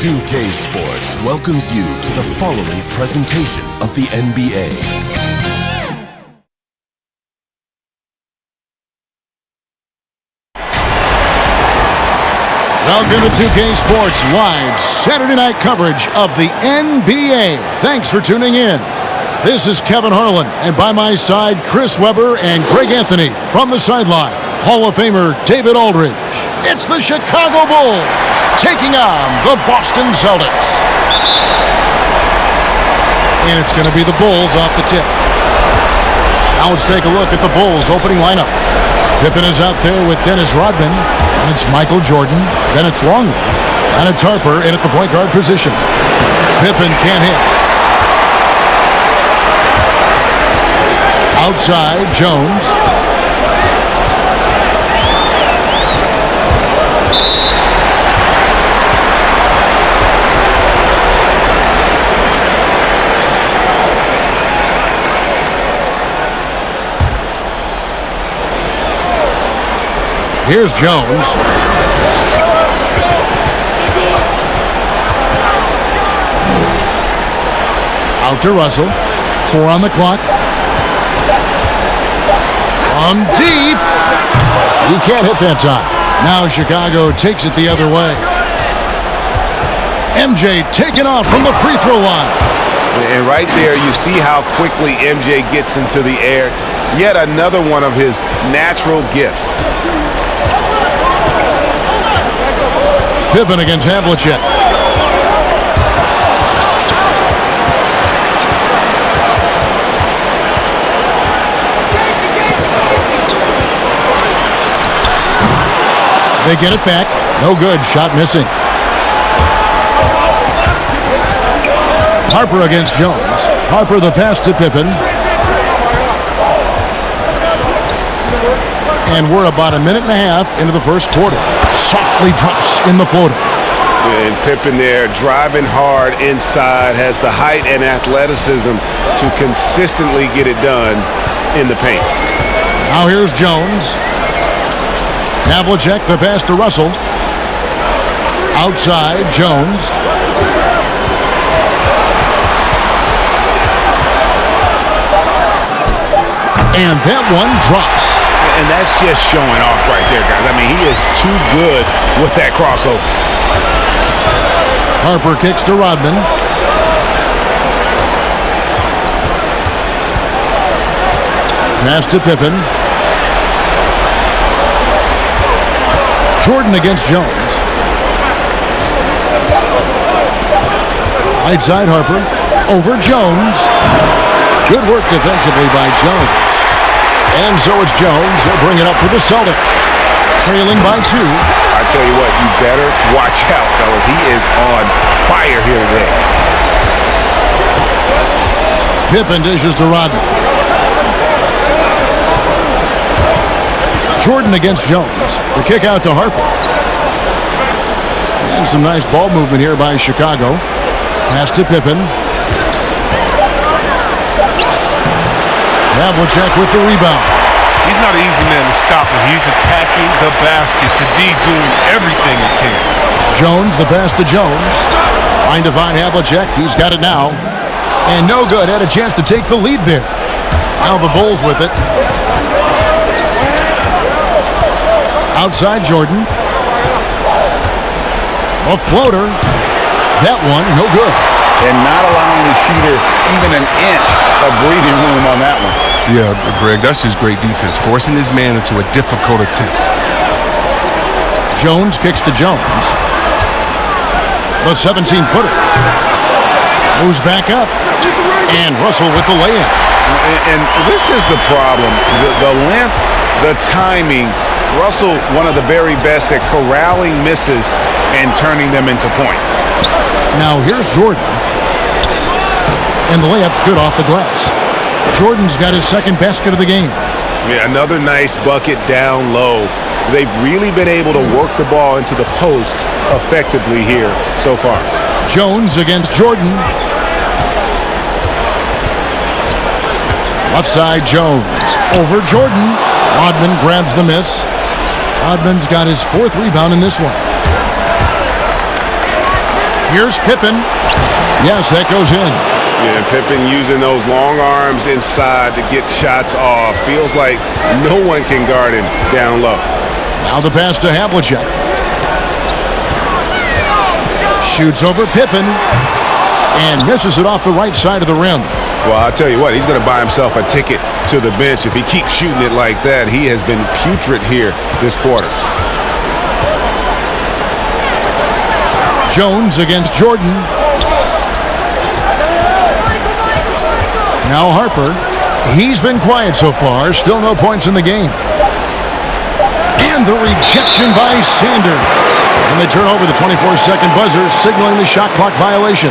2K Sports welcomes you to the following presentation of the NBA. Welcome to 2K Sports live Saturday night coverage of the NBA. Thanks for tuning in. This is Kevin Harlan, and by my side, Chris Webber and Greg Anthony. From the sideline, Hall of Famer David Aldridge. It's the Chicago Bulls taking on the Boston Celtics. And it's going to be the Bulls off the tip. Now let's take a look at the Bulls opening lineup. Pippen is out there with Dennis Rodman, and it's Michael Jordan, then it's Longley, and it's Harper in at the point guard position. Pippen can't hit. Outside, Jones. Here's Jones. Out to Russell. 4 on the clock. From deep. He can't hit that time. Now Chicago takes it the other way. MJ taking off from the free throw line. And right there, you see how quickly MJ gets into the air. Yet another one of his natural gifts. Pippen against Havlicek. They get it back. No good. Shot missing. Harper against Jones. Harper the pass to Pippen. And we're about a minute and a half into the first quarter. Softly drops in the floater. And Pippen there driving hard inside, has the height and athleticism to consistently get it done in the paint. Now here's Jones. Havlicek the pass to Russell. Outside, Jones. And that one drops. And that's just showing off right there, guys. I mean, he is too good with that crossover. Harper kicks to Rodman. Pass to Pippen. Jordan against Jones. Right side Harper. Over Jones. Good work defensively by Jones. And so it's Jones. He'll bring it up for the Celtics. Trailing by 2. I tell you what, you better watch out, fellas. He is on fire here today. Pippen dishes to Rodman. Jordan against Jones. The kick out to Harper. And some nice ball movement here by Chicago. Pass to Pippen. Havlicek with the rebound. He's not an easy man to stop when he's attacking the basket. The D doing everything he can. Jones, the pass to Jones. Trying to find Havlicek. He's got it now. And no good. Had a chance to take the lead there. Now the Bulls with it. Outside Jordan. A floater. That one, no good. And not allowing the shooter even an inch of breathing room on that one. Yeah, Greg, that's just great defense, forcing his man into a difficult attempt. Jones kicks to Jones. The 17-footer. Moves back up. And Russell with the lay-in. And this is the problem. The length, the timing. Russell, one of the very best at corralling misses and turning them into points. Now here's Jordan. And the layup's good off the glass. Jordan's got his second basket of the game. Yeah, another nice bucket down low. They've really been able to work the ball into the post effectively here so far. Jones against Jordan. Left side, Jones. Over Jordan. Rodman grabs the miss. Rodman's got his 4th rebound in this one. Here's Pippen. Yes, that goes in. Yeah, Pippen using those long arms inside to get shots off. Feels like no one can guard him down low. Now the pass to Havlicek. Shoots over Pippen and misses it off the right side of the rim. Well, I'll tell you what, he's going to buy himself a ticket to the bench if he keeps shooting it like that. He has been putrid here this quarter. Jones against Jordan. Now Harper. He's been quiet so far. Still no points in the game. And the rejection by Sanders. And they turn over the 24-second buzzer, signaling the shot clock violation.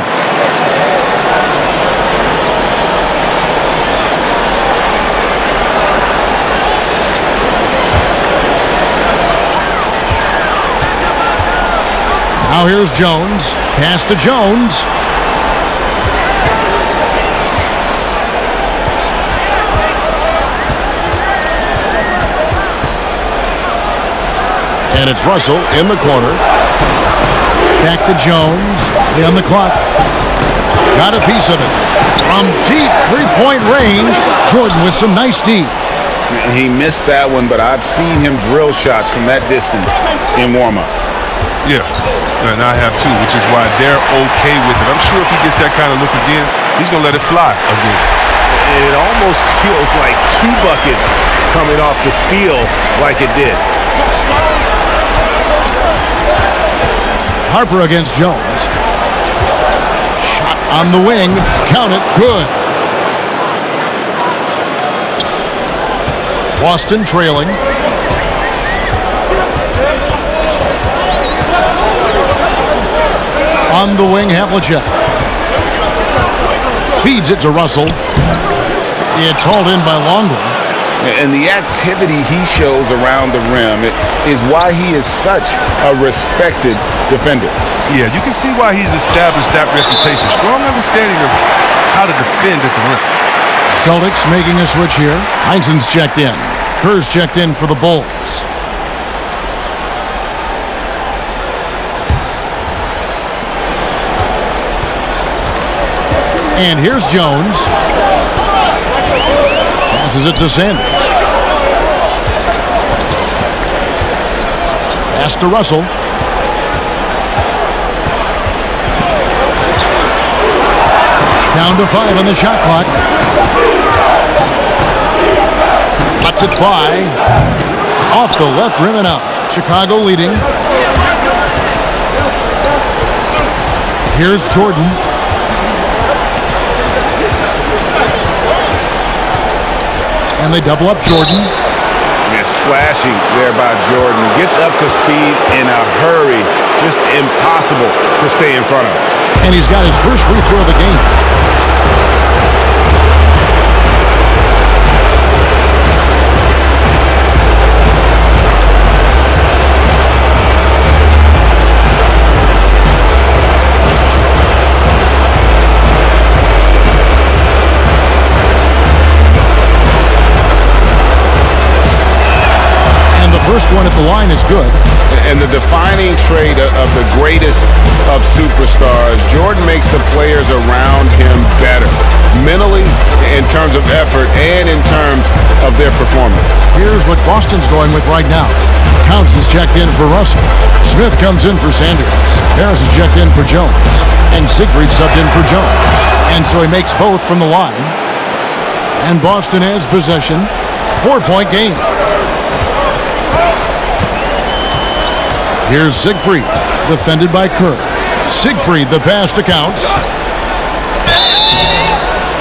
Now here's Jones. Pass to Jones. And it's Russell in the corner. Back to Jones. On the clock. Got a piece of it. From deep three-point range, Jordan with some nice D. He missed that one, but I've seen him drill shots from that distance in warm-ups. Yeah, and I have too, which is why they're okay with it. I'm sure if he gets that kind of look again, he's going to let it fly again. It almost feels like 2 buckets coming off the steal like it did. Harper against Jones. Shot on the wing. Count it. Good. Boston trailing. On the wing, Havlicek. Feeds it to Russell. It's hauled in by Longley. And the activity he shows around the rim is why he is such a respected defender. Yeah, you can see why he's established that reputation. Strong understanding of how to defend at the rim. Celtics making a switch here. Heinsohn's checked in. Kerr's checked in for the Bulls. And here's Jones. Passes it to Sanders. Pass to Russell. Down to 5 on the shot clock. Lets it fly. Off the left rim and out. Chicago leading. Here's Jordan. And they double up Jordan. It's slashing there by Jordan. Gets up to speed in a hurry. Just impossible to stay in front of him. And he's got his first free throw of the game. First one at the line is good. And the defining trait of the greatest of superstars, Jordan makes the players around him better, mentally, in terms of effort, and in terms of their performance. Here's what Boston's going with right now. Counts is checked in for Russell. Smith comes in for Sanders. Harris is checked in for Jones. And Siegfried subbed in for Jones. And so he makes both from the line. And Boston has possession. 4-point game. Here's Siegfried, defended by Kerr. Siegfried, the pass to Counts.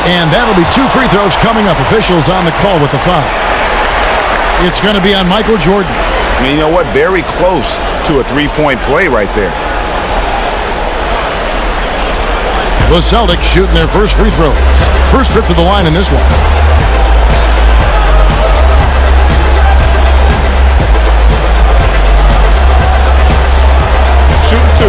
And that'll be 2 free throws coming up. Officials on the call with the foul. It's going to be on Michael Jordan. And you know what? Very close to a 3-point play right there. The Celtics shooting their first free throws. First trip to the line in this one. Shooting 2.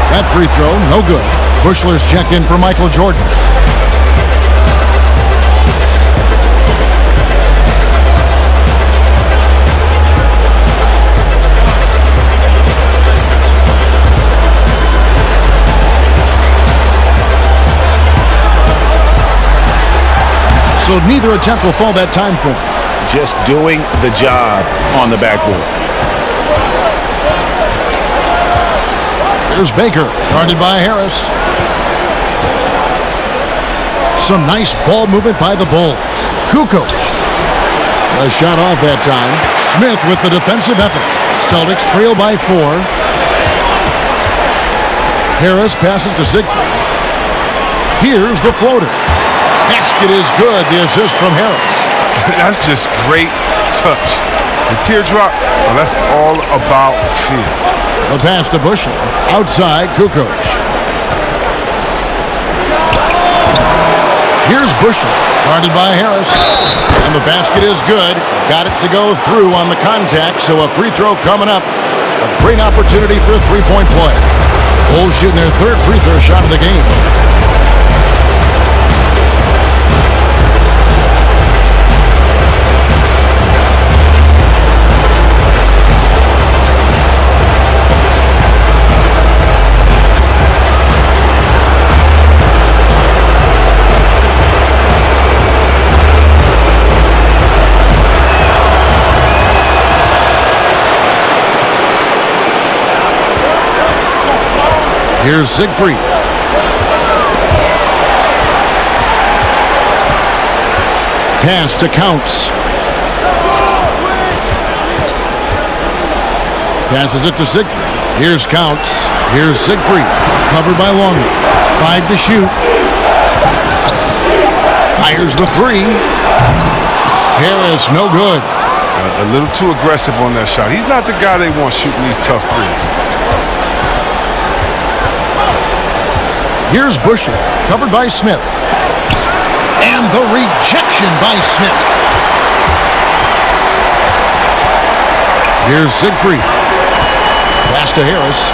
That free throw, no good. Bushler's checked in for Michael Jordan. So neither attempt will fall that time for him. Just doing the job on the backboard. Here's Baker, guarded by Harris. Some nice ball movement by the Bulls. Kukoc. A shot off that time. Smith with the defensive effort. Celtics trail by 4. Harris passes to Siegfried. Here's the floater. Basket is good. The assist from Harris. That's just great touch. The teardrop, well, that's all about feel. The pass to Bushler. Outside, Kukoc. Here's Bushler, guarded by Harris. And the basket is good. Got it to go through on the contact, so a free throw coming up. A great opportunity for a three-point play. Bulls shooting their third free throw shot of the game. Here's Siegfried. Pass to Counts. Passes it to Siegfried. Here's Counts. Here's Siegfried. Covered by Long. 5 to shoot. Fires the 3. Harris, no good. A little too aggressive on that shot. He's not the guy they want shooting these tough threes. Here's Bushler, covered by Smith. And the rejection by Smith. Here's Siegfried. Pass to Harris.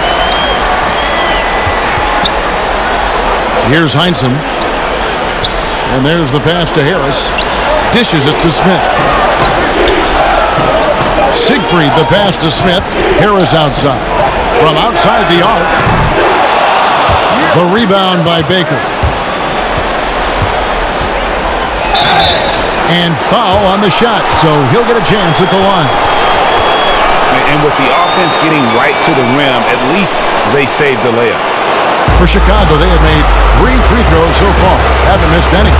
Here's Heinsohn. And there's the pass to Harris. Dishes it to Smith. Siegfried, the pass to Smith. Harris outside. From outside the arc. The rebound by Baker. And foul on the shot, so he'll get a chance at the line. And with the offense getting right to the rim, at least they saved the layup. For Chicago, they have made 3 free throws so far. Haven't missed any.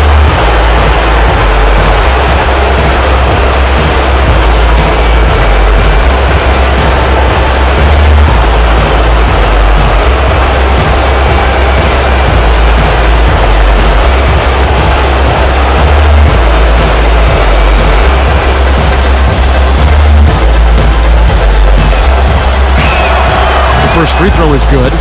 First free throw is good.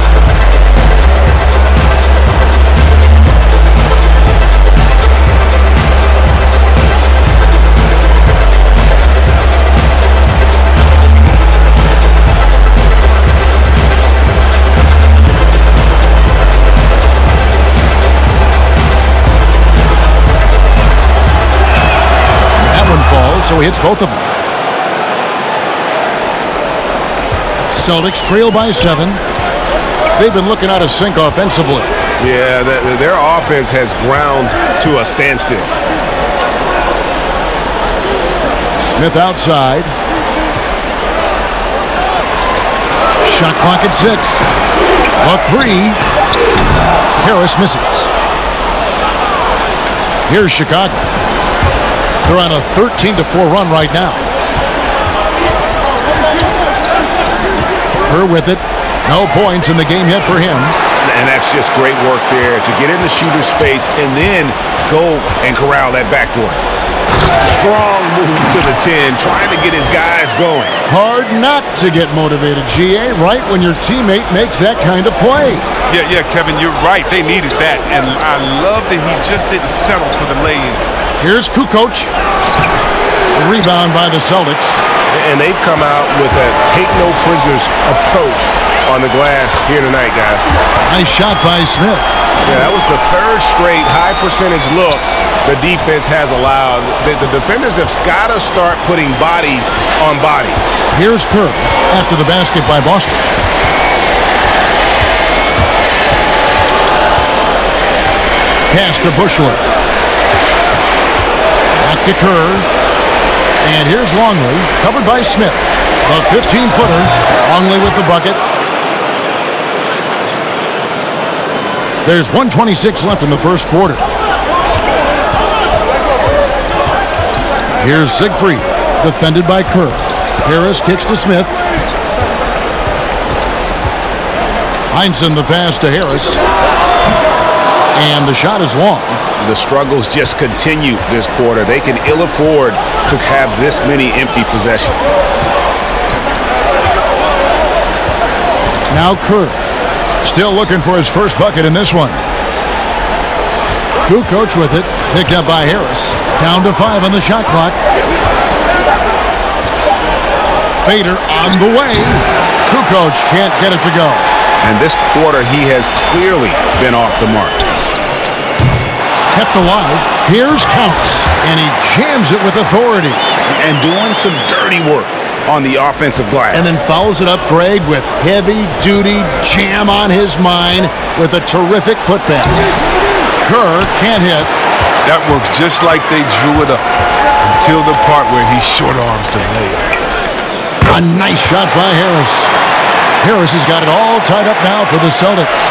That one falls, so he hits both of them. Celtics trail by 7. They've been looking out of sync offensively. Yeah, their offense has ground to a standstill. Smith outside. Shot clock at 6. A 3. Harris misses. Here's Chicago. They're on a 13-4 run right now. Kerr with it. No points in the game yet for him. And that's just great work there to get in the shooter's space and then go and corral that backboard. Strong move to the 10, trying to get his guys going. Hard not to get motivated, GA, right when your teammate makes that kind of play. Yeah, Kevin, you're right. They needed that. And I love that he just didn't settle for the lay-in. Here's Kukoc. The rebound by the Celtics. And they've come out with a take-no-prisoners approach on the glass here tonight, guys. Nice shot by Smith. Yeah, that was the 3rd straight high-percentage look the defense has allowed. The defenders have got to start putting bodies on bodies. Here's Kerr after the basket by Boston. Pass to Bushler. Back to Kerr. And here's Longley, covered by Smith. The 15-footer. Longley with the bucket. There's 1:26 left in the first quarter. Here's Siegfried, defended by Kerr. Harris kicks to Smith. Heinsohn the pass to Harris. And the shot is long. The struggles just continue this quarter. They can ill afford to have this many empty possessions. Now Kerr, still looking for his first bucket in this one. Kukoc with it, picked up by Harris. Down to 5 on the shot clock. Fader on the way. Kukoc can't get it to go. And this quarter, he has clearly been off the mark. Kept alive. Here's Counts, and he jams it with authority. And doing some dirty work on the offensive glass. And then fouls it up, Greg, with heavy-duty jam on his mind with a terrific putback. Kerr can't hit. That works just like they drew it up until the part where he short arms the layup. A nice shot by Harris. Harris has got it all tied up now for the Celtics.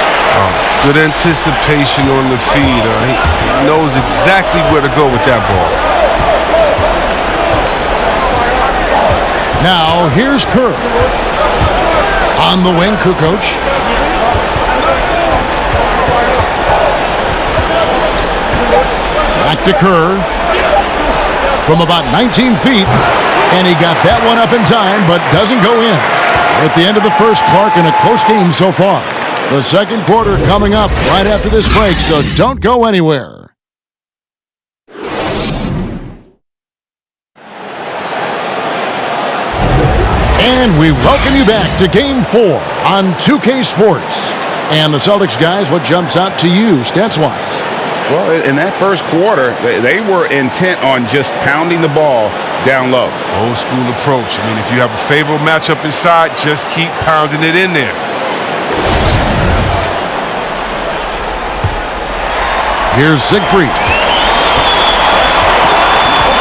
Good anticipation on the feed. He knows exactly where to go with that ball. Now, here's Kerr. On the wing, Kukoc. Back to Kerr. From about 19 feet. And he got that one up in time, but doesn't go in. At the end of the first, Clark, in a close game so far. The second quarter coming up right after this break, so don't go anywhere. And we welcome you back to Game 4 on 2K Sports. And the Celtics guys, what jumps out to you stats-wise? Well, in that first quarter, they were intent on just pounding the ball down low. Old school approach. I mean, if you have a favorable matchup inside, just keep pounding it in there. Here's Siegfried.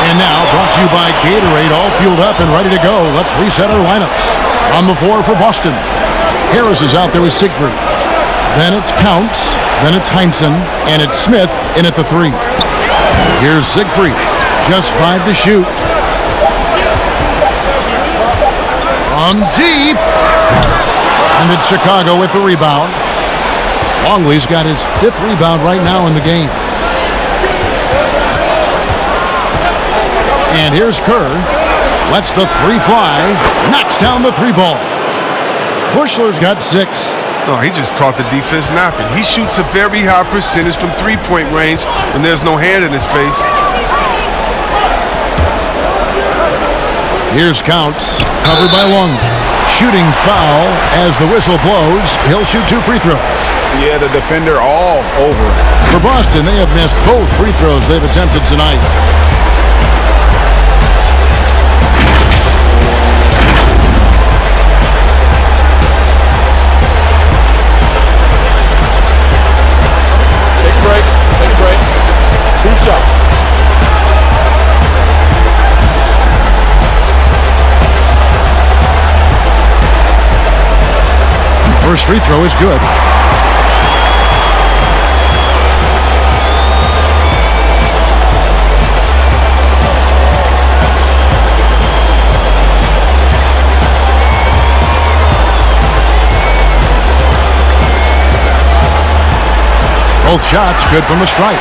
And now, brought to you by Gatorade, all fueled up and ready to go. Let's reset our lineups. On the floor for Boston. Harris is out there with Siegfried. Then it's Counts. Then it's Heinsohn. And it's Smith in at the 3. Here's Siegfried. Just 5 to shoot. On deep. And it's Chicago with the rebound. Longley's got his 5th rebound right now in the game. And here's Kerr. Lets the 3 fly. Knocks down the 3 ball. Bushler's got 6. No, he just caught the defense napping. He shoots a very high percentage from three-point range when there's no hand in his face. Here's Counts, covered by Longley. Shooting foul as the whistle blows. He'll shoot 2 free throws. Yeah, the defender all over it. For Boston, they have missed both free throws they've attempted tonight. Take a break. 2 shots. First free throw is good. Both shots good from the stripe.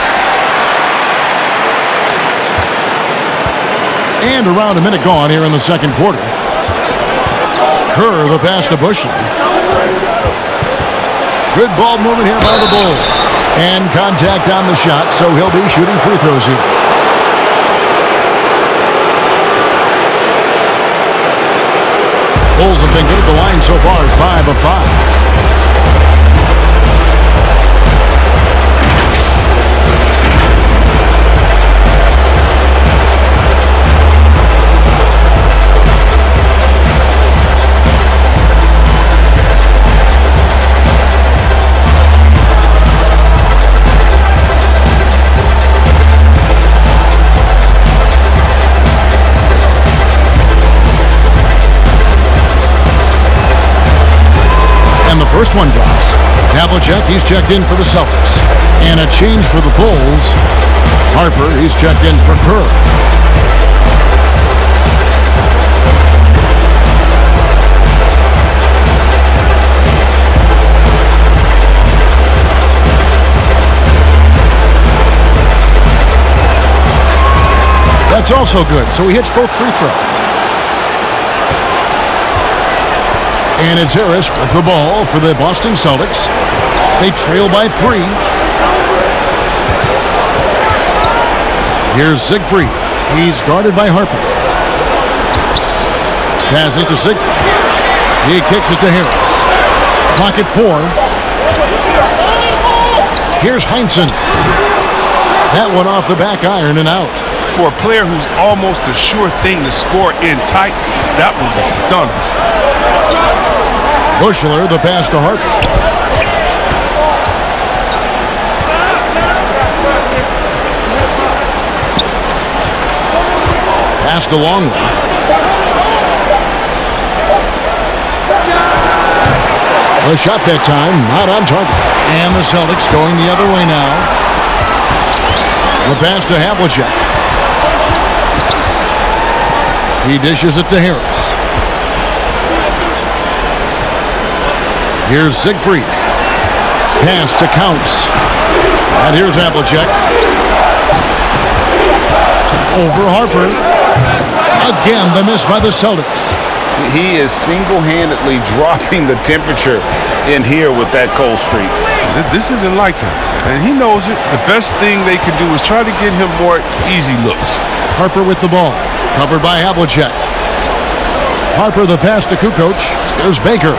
And around a minute gone here in the second quarter. Kerr the pass to Bushley. Good ball movement here by the Bulls. And contact on the shot, so he'll be shooting free throws here. Bulls have been good at the line so far, 5 of 5. First one drops. Havlicek, he's checked in for the Celtics. And a change for the Bulls. Harper, he's checked in for Kerr. That's also good, so he hits both free throws. And it's Harris with the ball for the Boston Celtics. They trail by 3. Here's Siegfried. He's guarded by Harper. Passes to Siegfried. He kicks it to Harris. Clock at 4. Here's Heinsohn. That one off the back iron and out. For a player who's almost a sure thing to score in tight, that was a stunner. Bushler, the pass to Harper. Pass to Longley. The shot that time, not on target. And the Celtics going the other way now. The pass to Havlicek. He dishes it to Harris. Here's Siegfried. Pass to Counts. And here's Havlicek. Over Harper. Again, the miss by the Celtics. He is single-handedly dropping the temperature in here with that cold streak. This isn't like him, and he knows it. The best thing they can do is try to get him more easy looks. Harper with the ball. Covered by Havlicek. Harper the pass to Kukoc. There's Baker.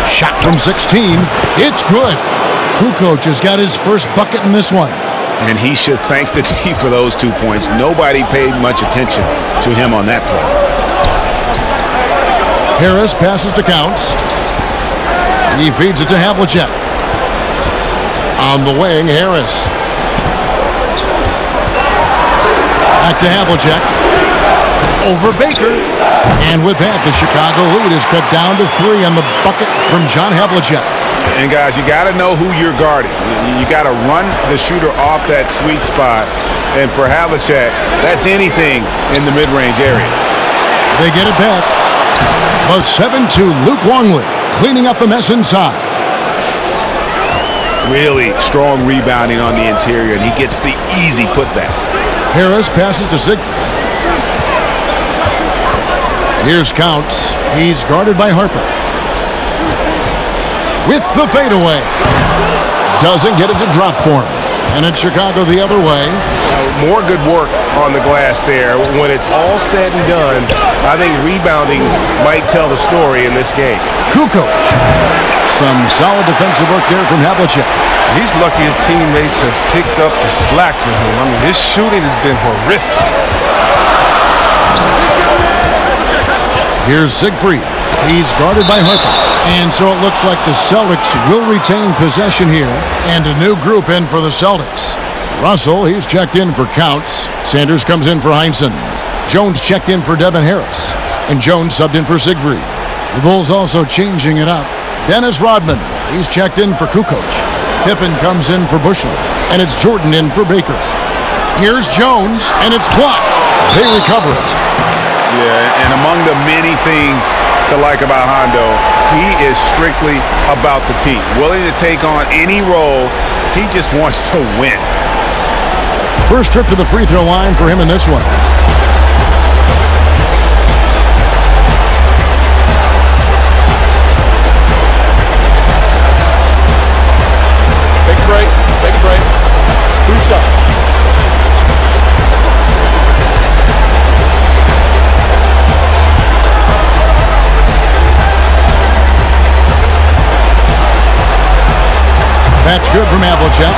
Shot from 16. It's good. Kukoc has got his first bucket in this one. And he should thank the team for those 2 points. Nobody paid much attention to him on that play. Harris passes to Counts. He feeds it to Havlicek. On the wing, Harris. Back to Havlicek. Over Baker. And with that, the Chicago lead is cut down to 3 on the bucket from John Havlicek. And guys, you got to know who you're guarding. You got to run the shooter off that sweet spot. And for Havlicek, that's anything in the mid-range area. They get it back. The 7-2 Luke Longley cleaning up the mess inside. Really strong rebounding on the interior, and he gets the easy putback. Harris passes to Siegfried. Here's Counts. He's guarded by Harper. With the fadeaway. Doesn't get it to drop for him. And it's Chicago the other way. More good work on the glass there. When it's all said and done, I think rebounding might tell the story in this game. Kukoc. Some solid defensive work there from Havlicek. He's lucky his teammates have picked up the slack for him. I mean, his shooting has been horrific. Here's Siegfried. He's guarded by Harper. And so it looks like the Celtics will retain possession here. And a new group in for the Celtics. Russell, he's checked in for Counts. Sanders comes in for Heinsohn. Jones checked in for Devin Harris. And Jones subbed in for Siegfried. The Bulls also changing it up. Dennis Rodman, he's checked in for Kukoc. Pippen comes in for Bushler. And it's Jordan in for Baker. Here's Jones, and it's blocked. They recover it. Yeah, and among the many things to like about Hondo, he is strictly about the team. Willing to take on any role. He just wants to win. First trip to the free throw line for him in this one. Take a break. Take a break. 2 shots. That's good from Havlicek.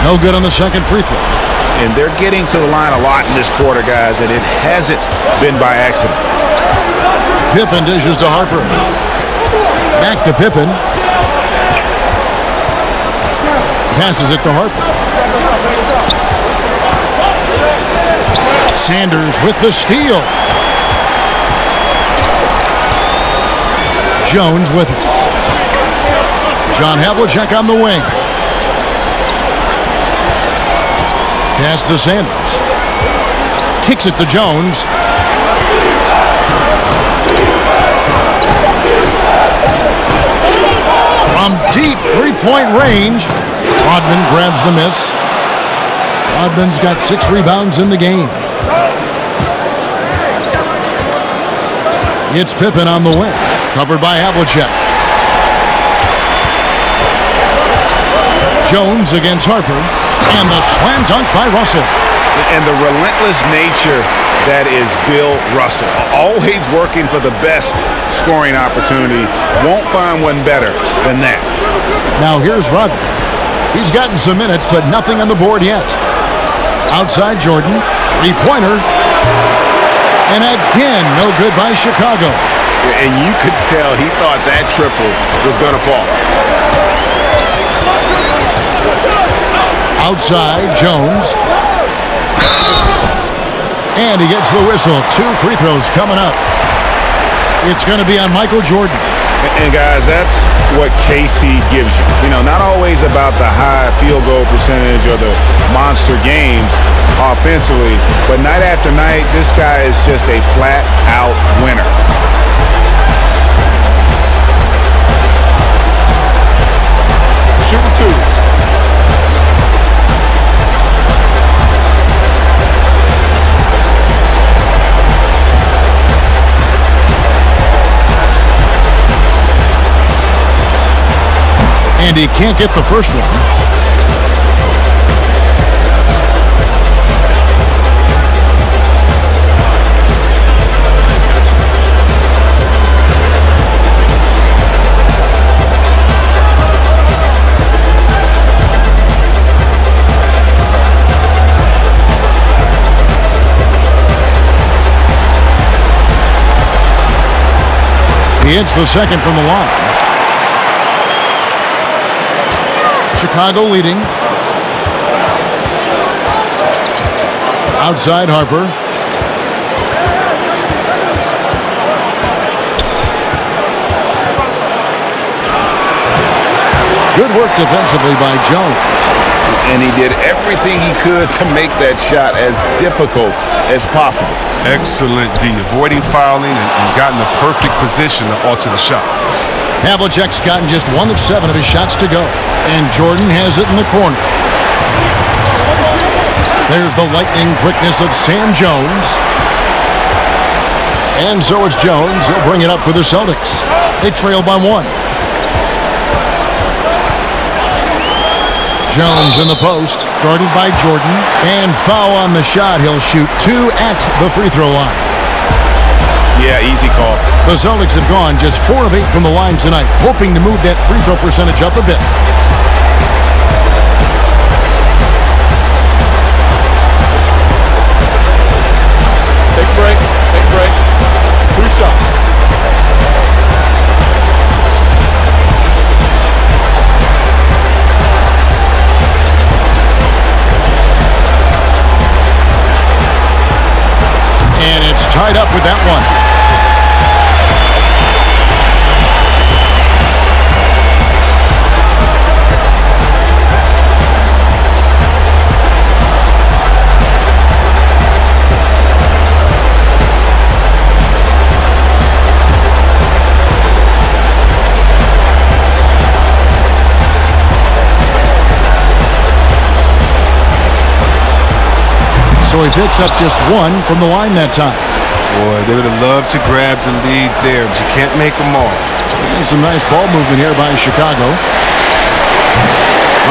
No good on the second free throw. And they're getting to the line a lot in this quarter, guys, and it hasn't been by accident. Pippen dishes to Harper. Back to Pippen. Passes it to Harper. Sanders with the steal. Jones with it. John Havlicek on the wing. Pass to Sanders. Kicks it to Jones. From deep three-point range, Rodman grabs the miss. Rodman's got 6 rebounds in the game. It's Pippen on the wing, covered by Havlicek. Jones against Harper, and the slam dunk by Russell. And the relentless nature that is Bill Russell. Always working for the best scoring opportunity. Won't find one better than that. Now here's Rodman. He's gotten some minutes, but nothing on the board yet. Outside Jordan, three-pointer. And again, no good by Chicago. And you could tell he thought that triple was going to fall. Outside, Jones. And he gets the whistle. 2 free throws coming up. It's going to be on Michael Jordan. And guys, that's what KC gives you. You know, not always about the high field goal percentage or the monster games offensively, but night after night, this guy is just a flat-out winner. Shooting 2. And he can't get the first one. He hits the second from the line. Chicago leading. Outside Harper. Good work defensively by Jones. And he did everything he could to make that shot as difficult as possible. Excellent D, avoiding fouling and gotten the perfect position to alter the shot. Havlicek's gotten just 1 of 7 of his shots to go. And Jordan has it in the corner. There's the lightning quickness of Sam Jones. And so it's Jones. He'll bring it up for the Celtics. They trail by 1. Jones in the post, guarded by Jordan. And foul on the shot. He'll shoot 2 at the free throw line. Yeah, easy call. The Celtics have gone just 4 of 8 from the line tonight, hoping to move that free throw percentage up a bit. Take a break. Take a break. 2 shots. And it's tied up with that one. So he picks up just 1 from the line that time. Boy, they would have loved to grab the lead there, but you can't make them all. And some nice ball movement here by Chicago.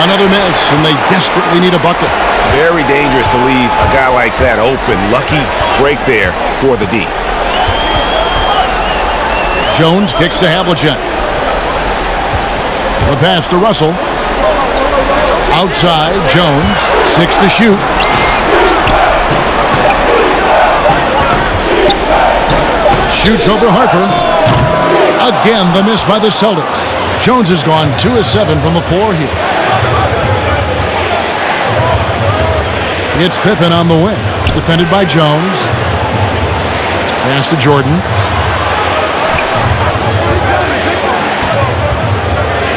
Another miss, and they desperately need a bucket. Very dangerous to leave a guy like that open. Lucky break there for the D. Jones kicks to Havlicek. The pass to Russell. Outside, Jones, 6 to shoot. Shoots over Harper. Again, the miss by the Celtics. Jones has gone 2 of 7 from the floor here. It's Pippen on the wing. Defended by Jones. Pass to Jordan.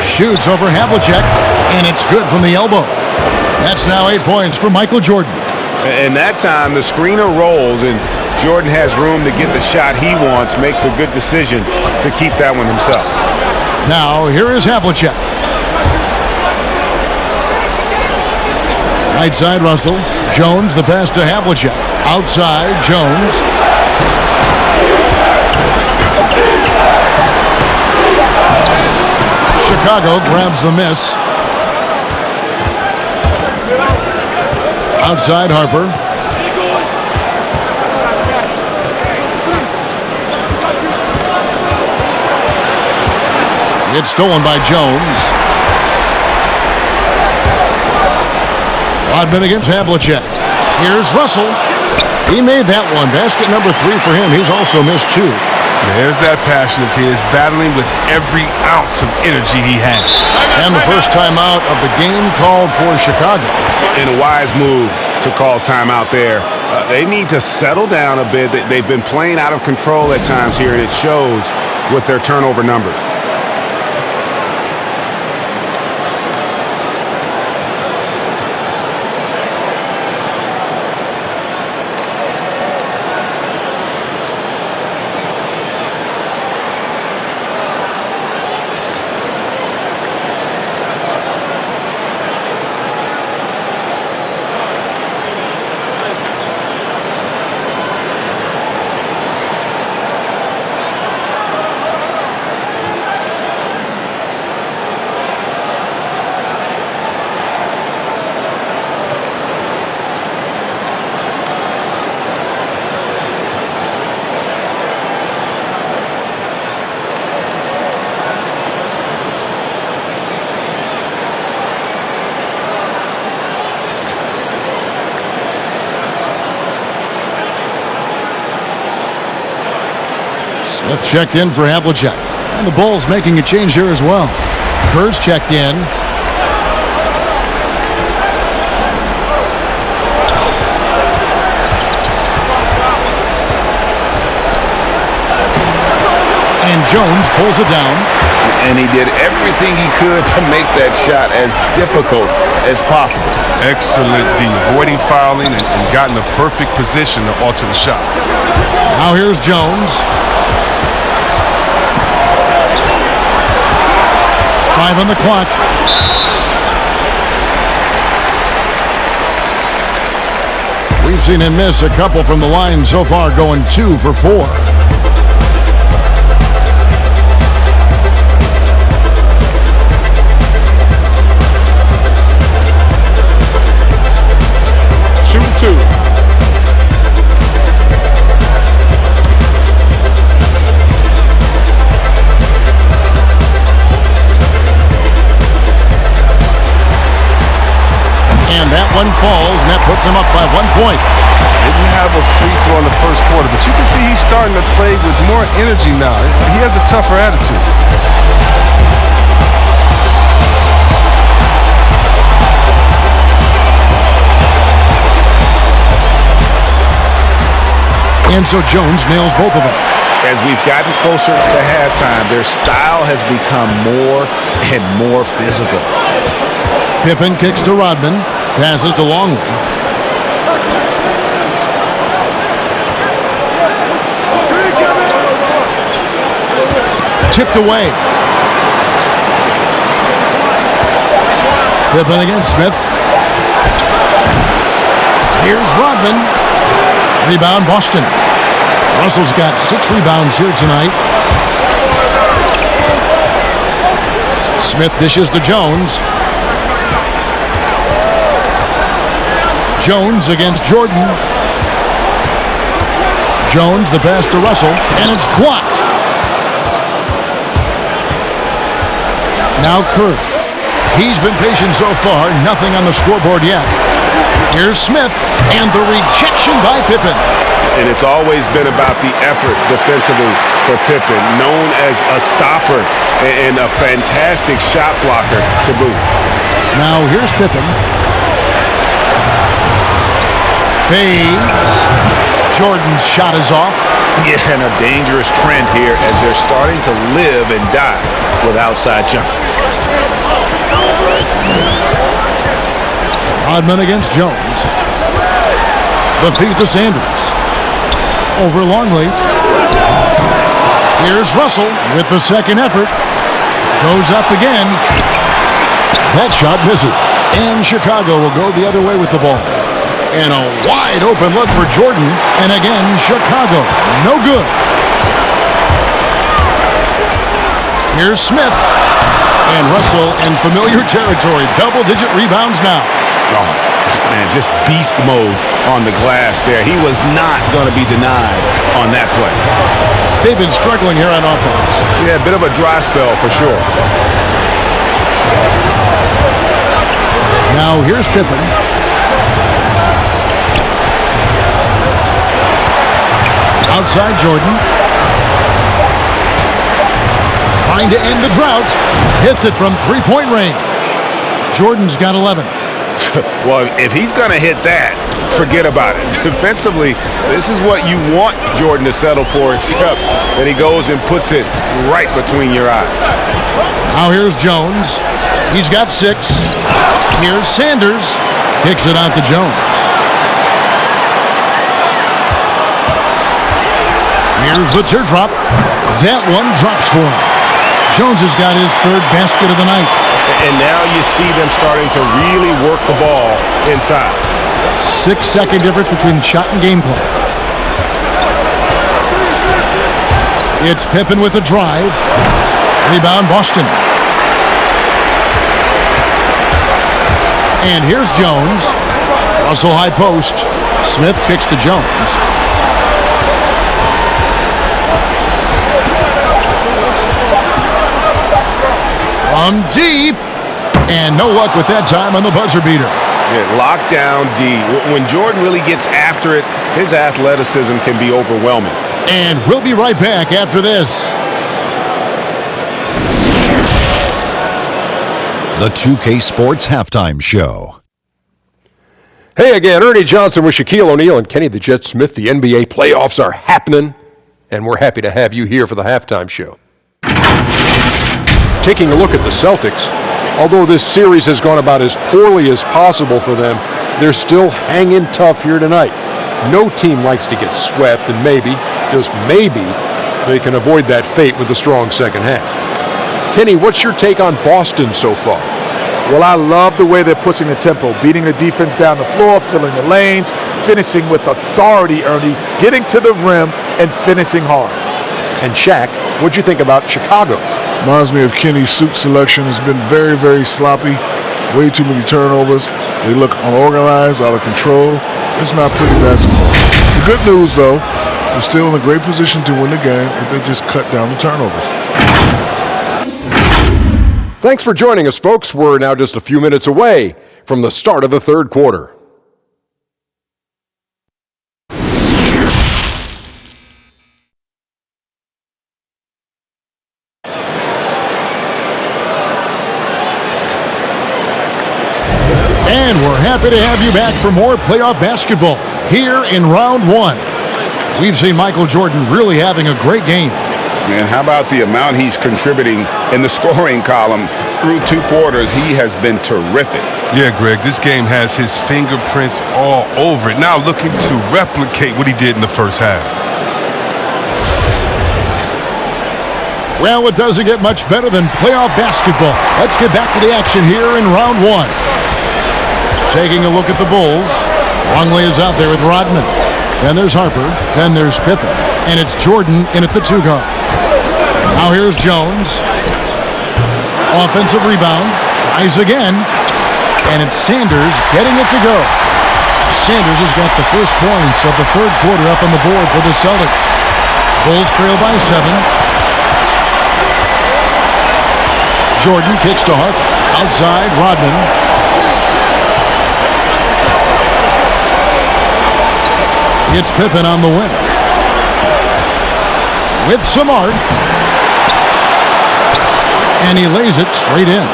Shoots over Havlicek, and it's good from the elbow. That's now 8 points for Michael Jordan. And that time, the screener rolls, and Jordan has room to get the shot he wants, makes a good decision to keep that one himself. Now, here is Havlicek. Right side, Russell. Jones, the pass to Havlicek. Outside, Jones. Chicago grabs the miss. Outside, Harper. It's stolen by Jones. Rodman against Havlicek. Here's Russell. He made that one. Basket number 3 for him. He's also missed 2. There's that passion of his, battling with every ounce of energy he has. And the first timeout of the game called for Chicago. And a wise move to call timeout there. They need to settle down a bit. They've been playing out of control at times here, and it shows with their turnover numbers. Smith checked in for Havlicek. And the Bulls making a change here as well. Kerr's checked in. And Jones pulls it down. And he did everything he could to make that shot as difficult as possible. Excellent D, avoiding fouling and got in the perfect position to alter the shot. Now here's Jones. 5 on the clock. We've seen him miss a couple from the line so far, going 2 for 4. Shooting 2. And that one falls, and that puts him up by 1 point. Didn't have a free throw in the first quarter, but you can see he's starting to play with more energy now. He has a tougher attitude. And so Jones nails both of them. As we've gotten closer to halftime, their style has become more and more physical. Pippen kicks to Rodman. Passes to Longley. Tipped away. Pippen against Smith. Here's Rodman. Rebound, Boston. Russell's got 6 rebounds here tonight. Smith dishes to Jones. Jones against Jordan. Jones, the pass to Russell, and it's blocked. Now Kerr. He's been patient so far, nothing on the scoreboard yet. Here's Smith. And the rejection by Pippen. And it's always been about the effort defensively for Pippen, known as a stopper and a fantastic shot blocker to boot. Now here's Pippen. Fades. Jordan's shot is off. Yeah, and a dangerous trend here as they're starting to live and die with outside jumpers. Rodman against Jones. The feed to Sanders. Over Longley. Here's Russell with the second effort. Goes up again. That shot misses. And Chicago will go the other way with the ball. And a wide open look for Jordan. And again, Chicago. No good. Here's Smith. And Russell in familiar territory. Double-digit rebounds now. Oh, man, just beast mode on the glass there. He was not going to be denied on that play. They've been struggling here on offense. Yeah, a bit of a dry spell for sure. Now here's Pippen. Outside Jordan. Trying to end the drought. Hits it from three-point range. Jordan's got 11. Well, if he's going to hit that, forget about it. Defensively, this is what you want Jordan to settle for, except that he goes and puts it right between your eyes. Now here's Jones. He's got 6. Here's Sanders. Kicks it out to Jones. Here's the teardrop. That one drops for him. Jones has got his third basket of the night. And now you see them starting to really work the ball inside. 6-second difference between shot and game clock. It's Pippen with a drive. Rebound Boston. And here's Jones. Russell high post. Smith kicks to Jones. From deep. And no luck with that time on the buzzer beater. Yeah, lockdown D. When Jordan really gets after it, his athleticism can be overwhelming. And we'll be right back after this. The 2K Sports Halftime Show. Hey again, Ernie Johnson with Shaquille O'Neal and Kenny the Jet Smith. The NBA playoffs are happening, and we're happy to have you here for the halftime show. Taking a look at the Celtics, although this series has gone about as poorly as possible for them, they're still hanging tough here tonight. No team likes to get swept, and maybe, just maybe, they can avoid that fate with a strong second half. Kenny, what's your take on Boston so far? Well, I love the way they're pushing the tempo, beating the defense down the floor, filling the lanes, finishing with authority, Ernie, getting to the rim and finishing hard. And Shaq, what'd you think about Chicago? Reminds me of Kenny's suit selection. It's been very, very sloppy. Way too many turnovers. They look unorganized, out of control. It's not pretty basketball. The good news, though, they're still in a great position to win the game if they just cut down the turnovers. Thanks for joining us, folks. We're now just a few minutes away from the start of the third quarter. And we're happy to have you back for more playoff basketball here in round 1. We've seen Michael Jordan really having a great game. And how about the amount he's contributing in the scoring column through 2 quarters? He has been terrific. Yeah, Greg, this game has his fingerprints all over it. Now looking to replicate what he did in the first half. Well, it doesn't get much better than playoff basketball. Let's get back to the action here in round 1. Taking a look at the Bulls. Longley is out there with Rodman. Then there's Harper. Then there's Pippen. And it's Jordan in at the 2 guard. Now here's Jones. Offensive rebound. Tries again. And it's Sanders getting it to go. Sanders has got the first points of the third quarter up on the board for the Celtics. Bulls trail by 7. Jordan kicks to Harper. Outside, Rodman. It's Pippen on the wing. With some arc. And he lays it straight in.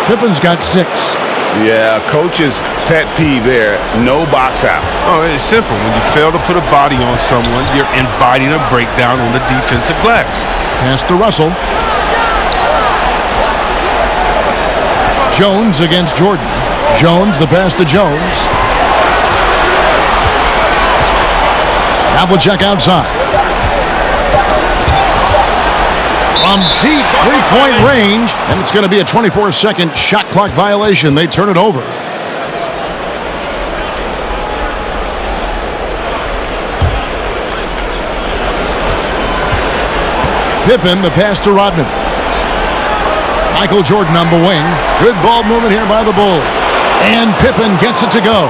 Pippen's got 6. Yeah, coach's pet peeve there. No box out. Oh, it's simple. When you fail to put a body on someone, you're inviting a breakdown on the defensive glass. Pass to Russell. Jones against Jordan. Jones, the pass to Jones. Havlicek outside. From deep three-point range, and it's going to be a 24-second shot clock violation. They turn it over. Pippen, the pass to Rodman. Michael Jordan on the wing. Good ball movement here by the Bulls. And Pippen gets it to go.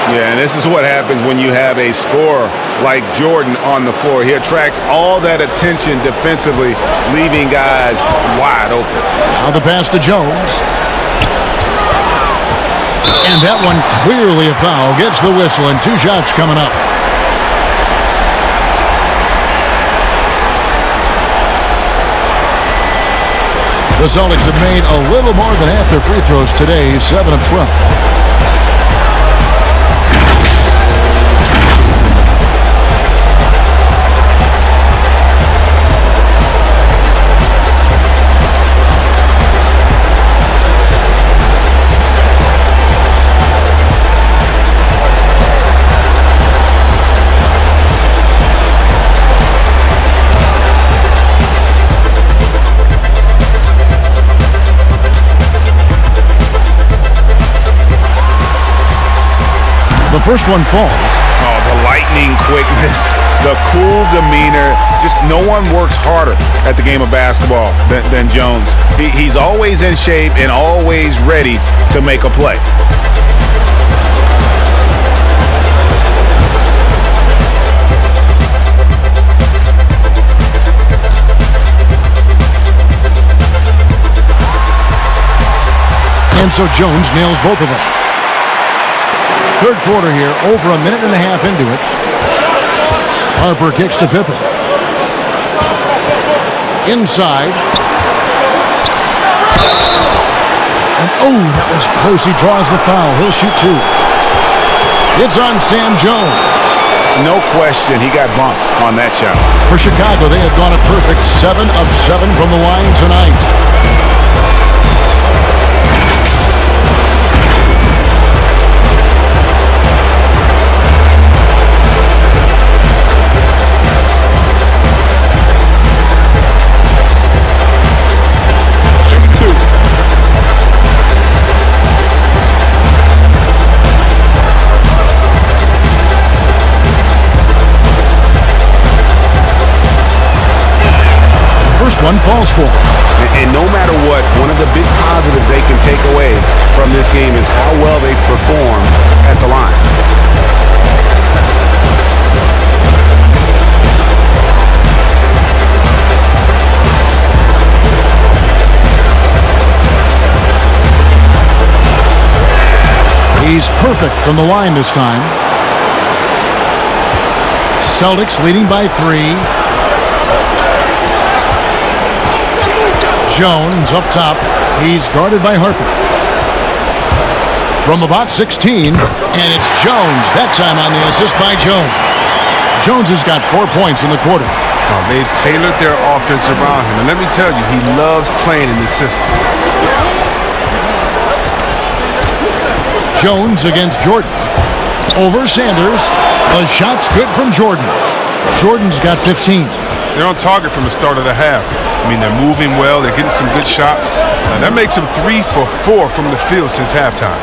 Yeah, and this is what happens when you have a scorer like Jordan on the floor. He attracts all that attention defensively, leaving guys wide open. Now the pass to Jones. And that one clearly a foul. Gets the whistle, and 2 shots coming up. The Celtics have made a little more than half their free throws today, 7 of 12. The first one falls. Oh, the lightning quickness, the cool demeanor. Just no one works harder at the game of basketball than Jones. He's always in shape and always ready to make a play. And so Jones nails both of them. Third quarter here, over a minute and a half into it. Harper kicks to Pippen. Inside. And oh, that was close. He draws the foul. He'll shoot 2. It's on Sam Jones. No question, he got bumped on that shot. For Chicago, they have gone a perfect 7 of 7 from the line tonight. First one falls for. And no matter what, one of the big positives they can take away from this game is how well they perform at the line. He's perfect from the line this time. Celtics leading by 3. Jones up top. He's guarded by Harper. From about 16, and it's Jones. That time on the assist by Jones. Jones has got 4 points in the quarter. Oh, they've tailored their offense around him. And let me tell you, he loves playing in this system. Jones against Jordan. Over Sanders. The shot's good from Jordan. Jordan's got 15. They're on target from the start of the half. I mean, they're moving well. They're getting some good shots. That makes them 3 for 4 from the field since halftime.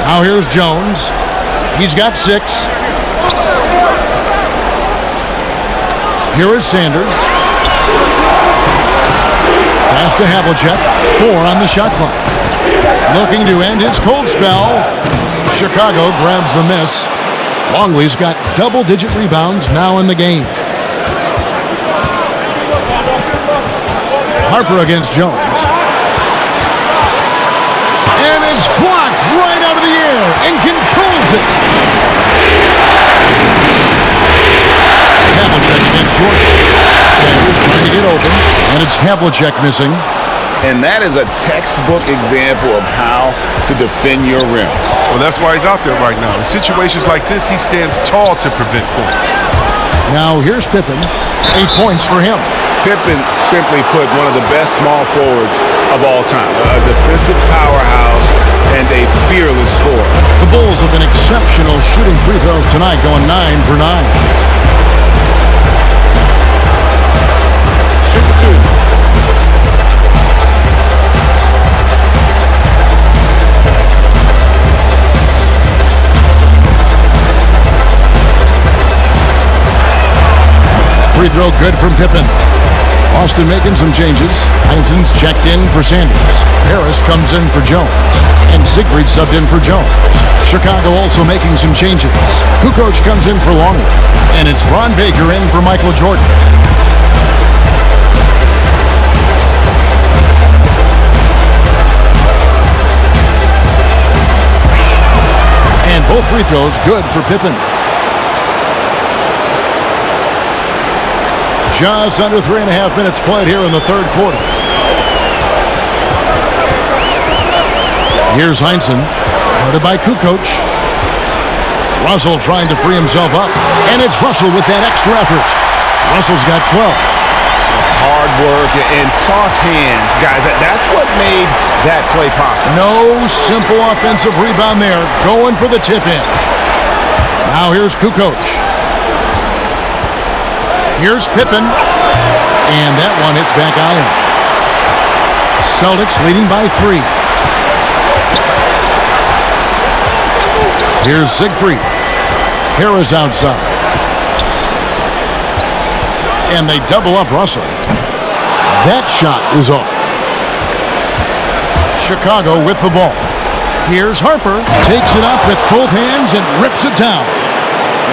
Now here's Jones. He's got 6. Here is Sanders. Pass to Havlicek. 4 on the shot clock. Looking to end his cold spell. Chicago grabs the miss. Longley's got double-digit rebounds now in the game. Harper against Jones. And it's blocked right out of the air and controls it. against Jordan. Sanders trying to get open, and it's Havlicek missing. And that is a textbook example of how to defend your rim. Well, that's why he's out there right now. In situations like this, he stands tall to prevent points. Now here's Pippen. 8 points for him. Pippen, simply put, one of the best small forwards of all time. A defensive powerhouse and a fearless scorer. The Bulls have been exceptional shooting free throws tonight, going 9 for 9. Shoot the two. Free throw good from Pippen. Austin making some changes. Heinzen's checked in for Sanders. Harris comes in for Jones. And Siegfried subbed in for Jones. Chicago also making some changes. Kukoc comes in for Longley. And it's Ron Baker in for Michael Jordan. And both free throws good for Pippen. Just under 3.5 minutes played here in the third quarter. Here's Heinzen, guarded by Kukoc. Russell trying to free himself up. And it's Russell with that extra effort. Russell's got 12. Hard work and soft hands. Guys, that's what made that play possible. No simple offensive rebound there. Going for the tip in. Now here's Kukoc. Here's Pippen, and that one hits back iron. Celtics leading by 3. Here's Siegfried. Harris outside. And they double up Russell. That shot is off. Chicago with the ball. Here's Harper. Takes it up with both hands and rips it down.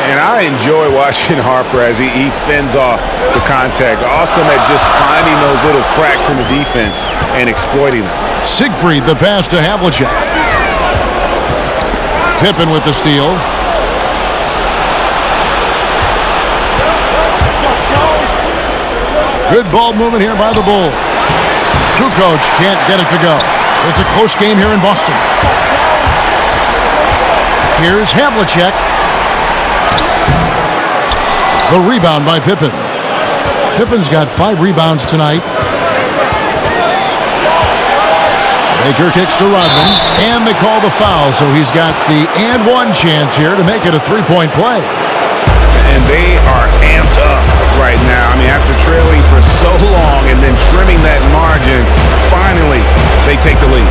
And I enjoy watching Harper as he fends off the contact. Awesome at just finding those little cracks in the defense and exploiting them. Siegfried, the pass to Havlicek. Pippen with the steal. Good ball movement here by the Bulls. Kukoc can't get it to go. It's a close game here in Boston. Here's Havlicek. The rebound by Pippen. Pippen's got 5 rebounds tonight. Baker kicks to Rodman, and they call the foul, so he's got the and one chance here to make it a 3-point play. And they are amped up right now. I mean, after trailing for so long and then trimming that margin, finally they take the lead.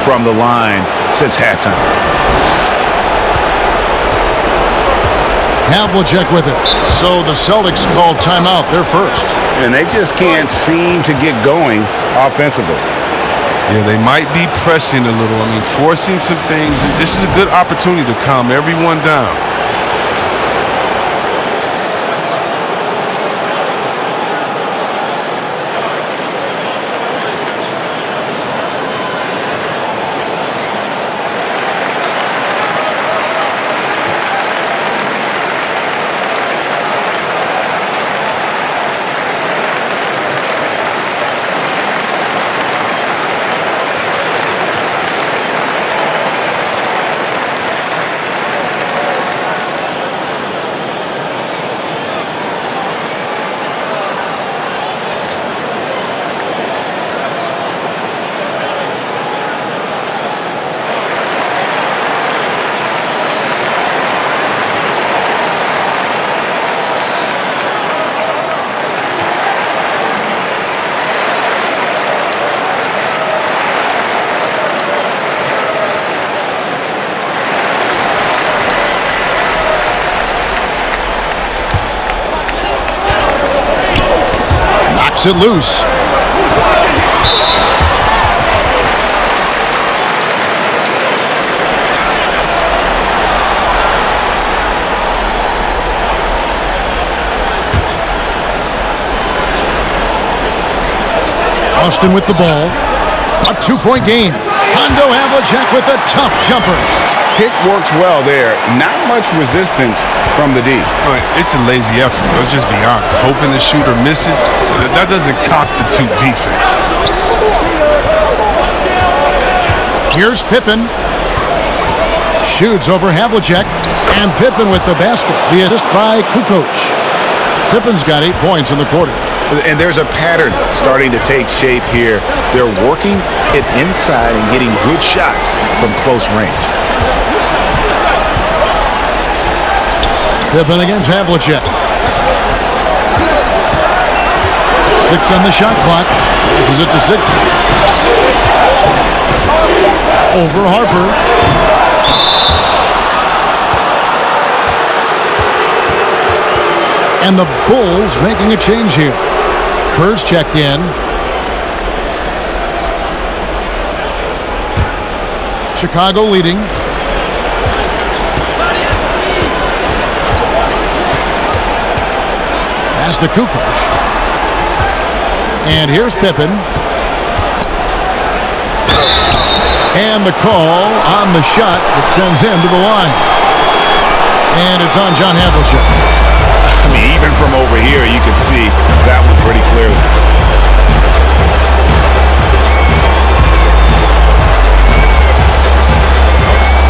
From the line since halftime. Havlicek with it. So the Celtics call timeout. They're first. And they just can't seem to get going offensively. Yeah, they might be pressing a little. I mean, forcing some things. This is a good opportunity to calm everyone down. It loose. Austin with the ball. A 2-point game. Hondo Havlicek with a tough jumper. Pick works well there. Not much resistance from the D. It's a lazy effort. Let's just be honest. Hoping the shooter misses, that doesn't constitute defense. Here's Pippen. Shoots over Havlicek. And Pippen with the basket. The assist by Kukoc. Pippen's got 8 points in the quarter. And there's a pattern starting to take shape here. They're working it inside and getting good shots from close range. Pippen against Havlicek. 6 on the shot clock. Passes it to 6. Over Harper. And the Bulls making a change here. Kerr's checked in. Chicago leading. Pass to Kukoc. And here's Pippen. And the call on the shot that sends him to the line. And it's on John Havlicek. I mean, even from over here, you can see that one pretty clearly.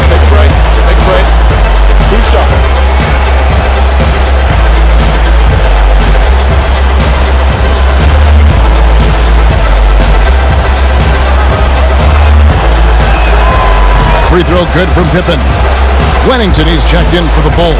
Take a break. Take a break. Who's stopping? Free throw good from Pippen. Wennington, he's checked in for the Bulls.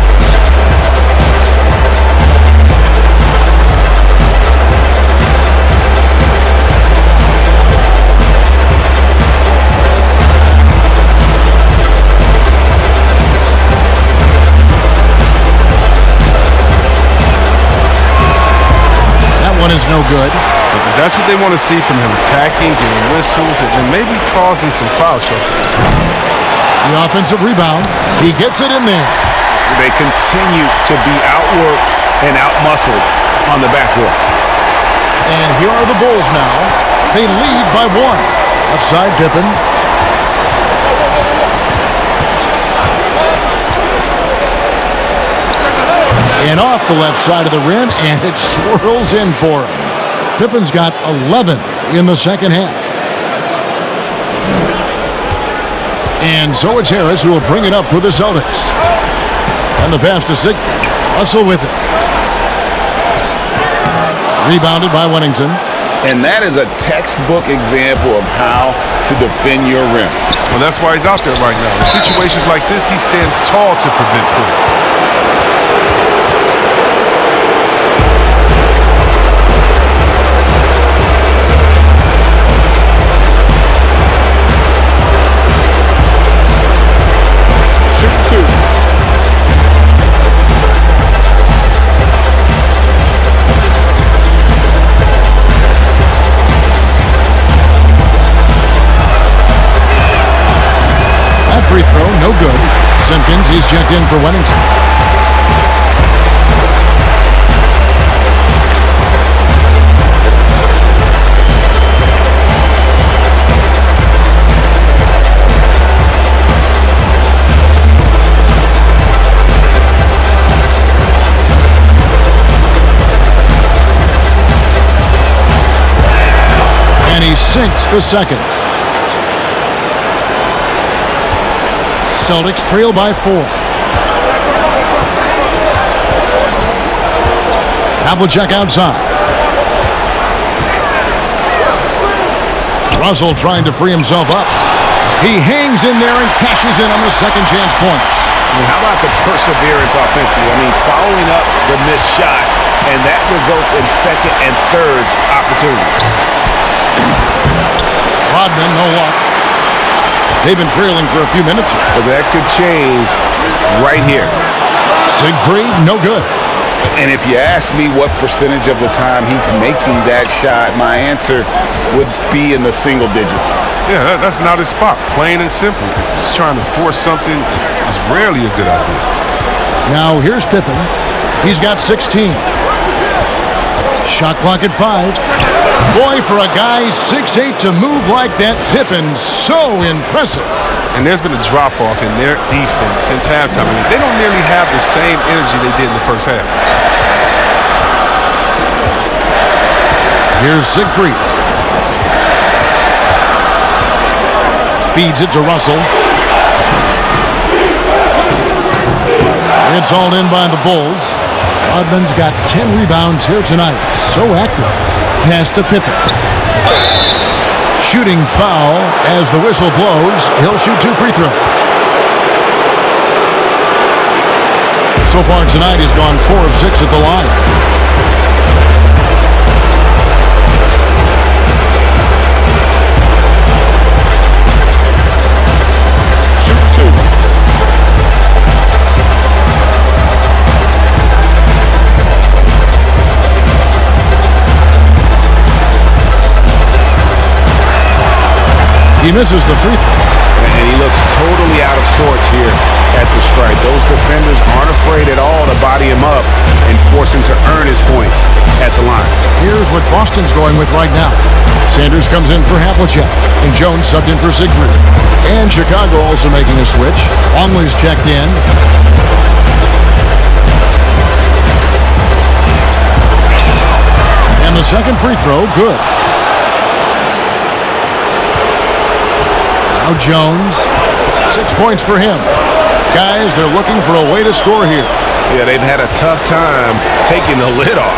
One is no good. But that's what they want to see from him, attacking, getting whistles, and maybe causing some foul trouble. The offensive rebound. He gets it in there. They continue to be outworked and outmuscled on the backboard. And here are the Bulls now. They lead by 1. Left side, Pippen. And off the left side of the rim, and it swirls in for him. Pippen's got 11 in the second half. And so it's Harris who will bring it up for the Celtics. And the pass to Sigfrid. Russell with it. Rebounded by Wennington. And that is a textbook example of how to defend your rim. Well, that's why he's out there right now. In situations like this, he stands tall to prevent points. Free throw, no good. Simpkins, he's checked in for Wennington. And he sinks the second. Celtics trail by 4. Havlicek outside. Russell trying to free himself up. He hangs in there and cashes in on the second chance points. How about the perseverance offensively? I mean, following up the missed shot, and that results in second and third opportunities. Rodman, no luck. They've been trailing for a few minutes here. But that could change right here. Siegfried, no good. And if you ask me what percentage of the time he's making that shot, my answer would be in the single digits. Yeah, that's not his spot. Plain and simple. Just trying to force something is rarely a good idea. Now here's Pippen. He's got 16. Shot clock at 5. Boy, for a guy 6'8" to move like that, Pippen, so impressive. And there's been a drop-off in their defense since halftime. I mean, they don't nearly have the same energy they did in the first half. Here's Siegfried. Feeds it to Russell. It's all in by the Bulls. Rodman's got 10 rebounds here tonight. So active. Pass to Pippen. Shooting foul as the whistle blows. He'll shoot 2 free throws. So far tonight, he's gone 4 of 6 at the line. He misses the free throw. And he looks totally out of sorts here at the stripe. Those defenders aren't afraid at all to body him up and force him to earn his points at the line. Here's what Boston's going with right now. Sanders comes in for Havlicek, and Jones subbed in for Siegfried. And Chicago also making a switch. Longley's checked in. And the second free throw, good. Now Jones, 6 points for him. Guys, they're looking for a way to score here. Yeah, they've had a tough time taking the lid off.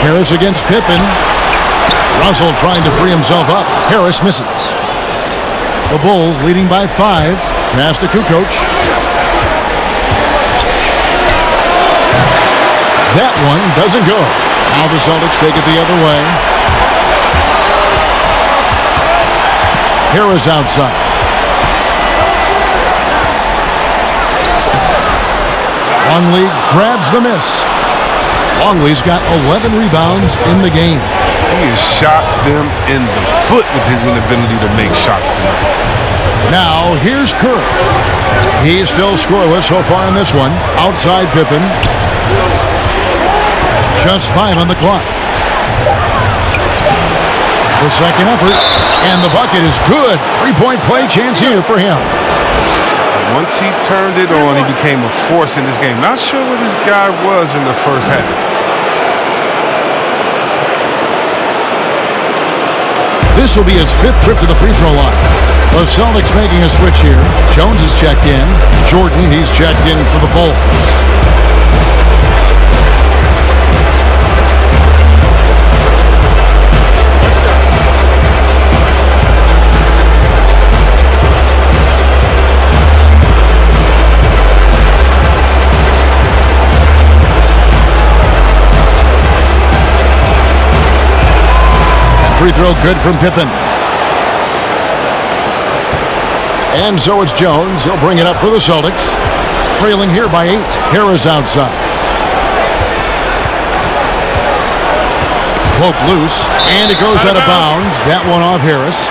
Harris against Pippen. Russell trying to free himself up. Harris misses. The Bulls leading by 5. Pass to Kukoc. That one doesn't go. Now the Celtics take it the other way. Harris outside. Longley grabs the miss. Longley's got 11 rebounds in the game. He has shot them in the foot with his inability to make shots tonight. Now here's Kerr. He's still scoreless so far in this one. Outside Pippen. Just 5 on the clock. The second effort, and the bucket is good. 3-point play chance here for him. Once he turned it on, he became a force in this game. Not sure what this guy was in the first half. This will be his 5th trip to the free throw line. The Celtics making a switch here. Jones is checked in. Jordan, he's checked in for the Bulls. Free throw good from Pippen. And so it's Jones. He'll bring it up for the Celtics. Trailing here by 8. Harris outside. Poked loose. And it goes out of bounds. That one off Harris.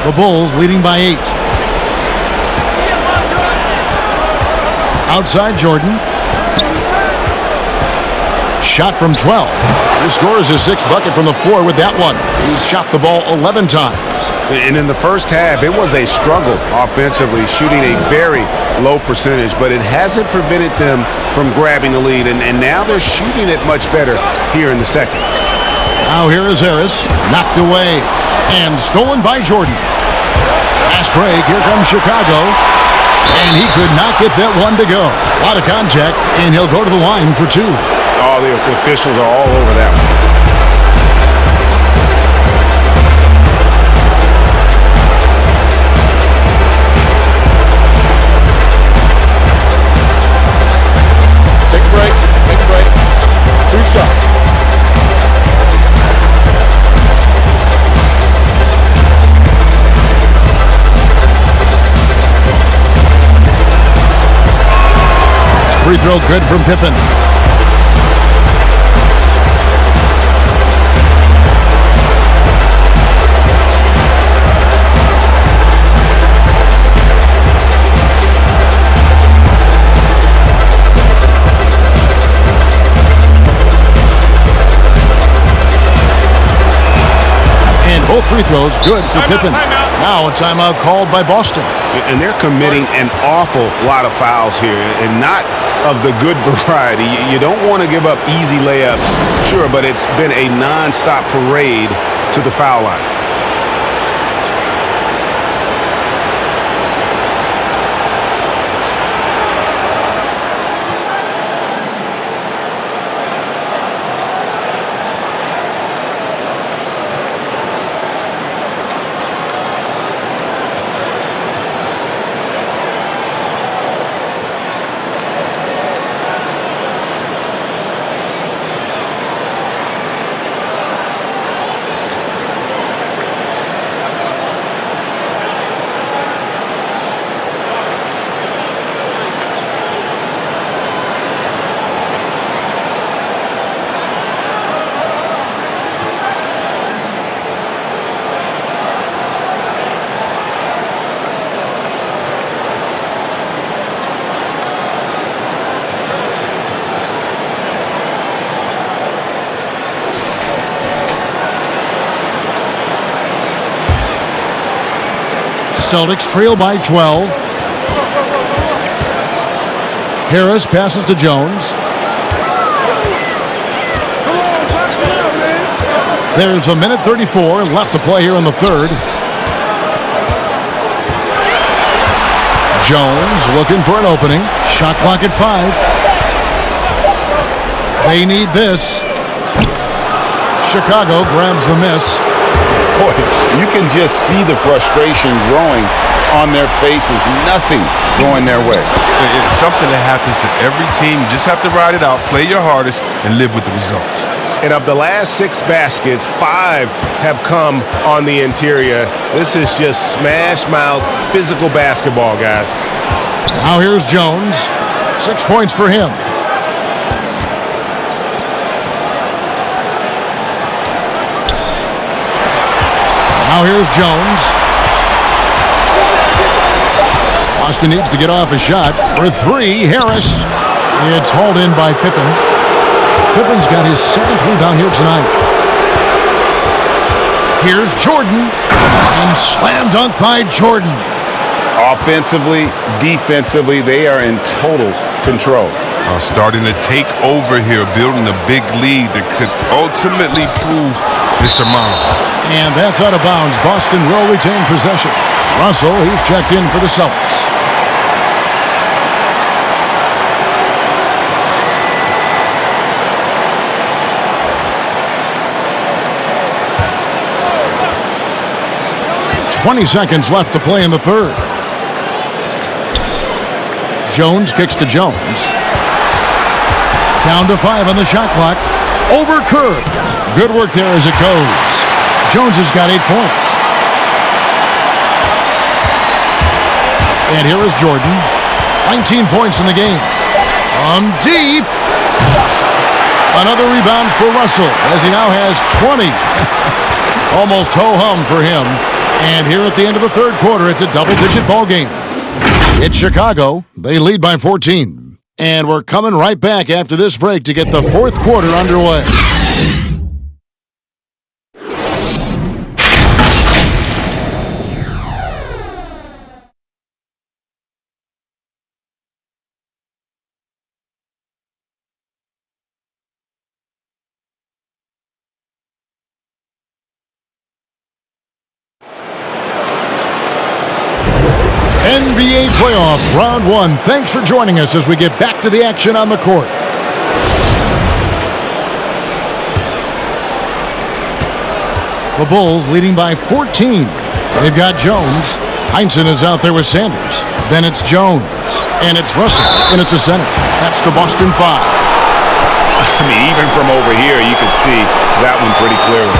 The Bulls leading by 8. Outside Jordan. Shot from 12. He scores his 6th bucket from the floor with that one. He's shot the ball 11 times. And in the first half, it was a struggle offensively, shooting a very low percentage, but it hasn't prevented them from grabbing the lead, and now they're shooting it much better here in the second. Now here is Harris. Knocked away and stolen by Jordan. Fast break. Here comes Chicago. And he could not get that one to go. A lot of contact, and he'll go to the line for 2. Oh, the officials are all over that one. Take a break. Take a break. 2 shots. Free throw good from Pippen. Both free throws good for Pippen. Now a timeout called by Boston. And they're committing an awful lot of fouls here, and not of the good variety. You don't want to give up easy layups, sure, but it's been a non-stop parade to the foul line. Celtics trail by 12. Harris passes to Jones. There's a minute 34 left to play here in the third. Jones looking for an opening. Shot clock at 5. They need this. Chicago grabs the miss. Boy, you can just see the frustration growing on their faces. Nothing going their way. It's something that happens to every team. You just have to ride it out, play your hardest, and live with the results. And of the last 6 baskets, 5 have come on the interior. This is just smash-mouth physical basketball, guys. Now here's Jones. 6 points for him. Now here's Jones. Boston needs to get off a shot. For 3, Harris. It's hauled in by Pippen. Pippen's got his 7th rebound here tonight. Here's Jordan. And slam dunk by Jordan. Offensively, defensively, they are in total control. Starting to take over here, building a big lead that could ultimately prove insurmountable. And that's out of bounds. Boston will retain possession. Russell, he's checked in for the Celtics. "20 seconds left to play in the third. Jones kicks to Jones. Down to 5 on the shot clock. Over Kerr. Good work there as it goes. Jones has got 8 points. And here is Jordan. 19 points in the game. From deep. Another rebound for Russell as he now has 20. Almost ho-hum for him. And here at the end of the third quarter, it's a double-digit ball game. It's Chicago. They lead by 14. And we're coming right back after this break to get the fourth quarter underway. NBA playoff round 1. Thanks for joining us as we get back to the action on the court. The Bulls leading by 14. They've got Jones. Heinsohn is out there with Sanders. Then it's Jones. And it's Russell in at the center. That's the Boston 5. I mean, even from over here, you can see that one pretty clearly.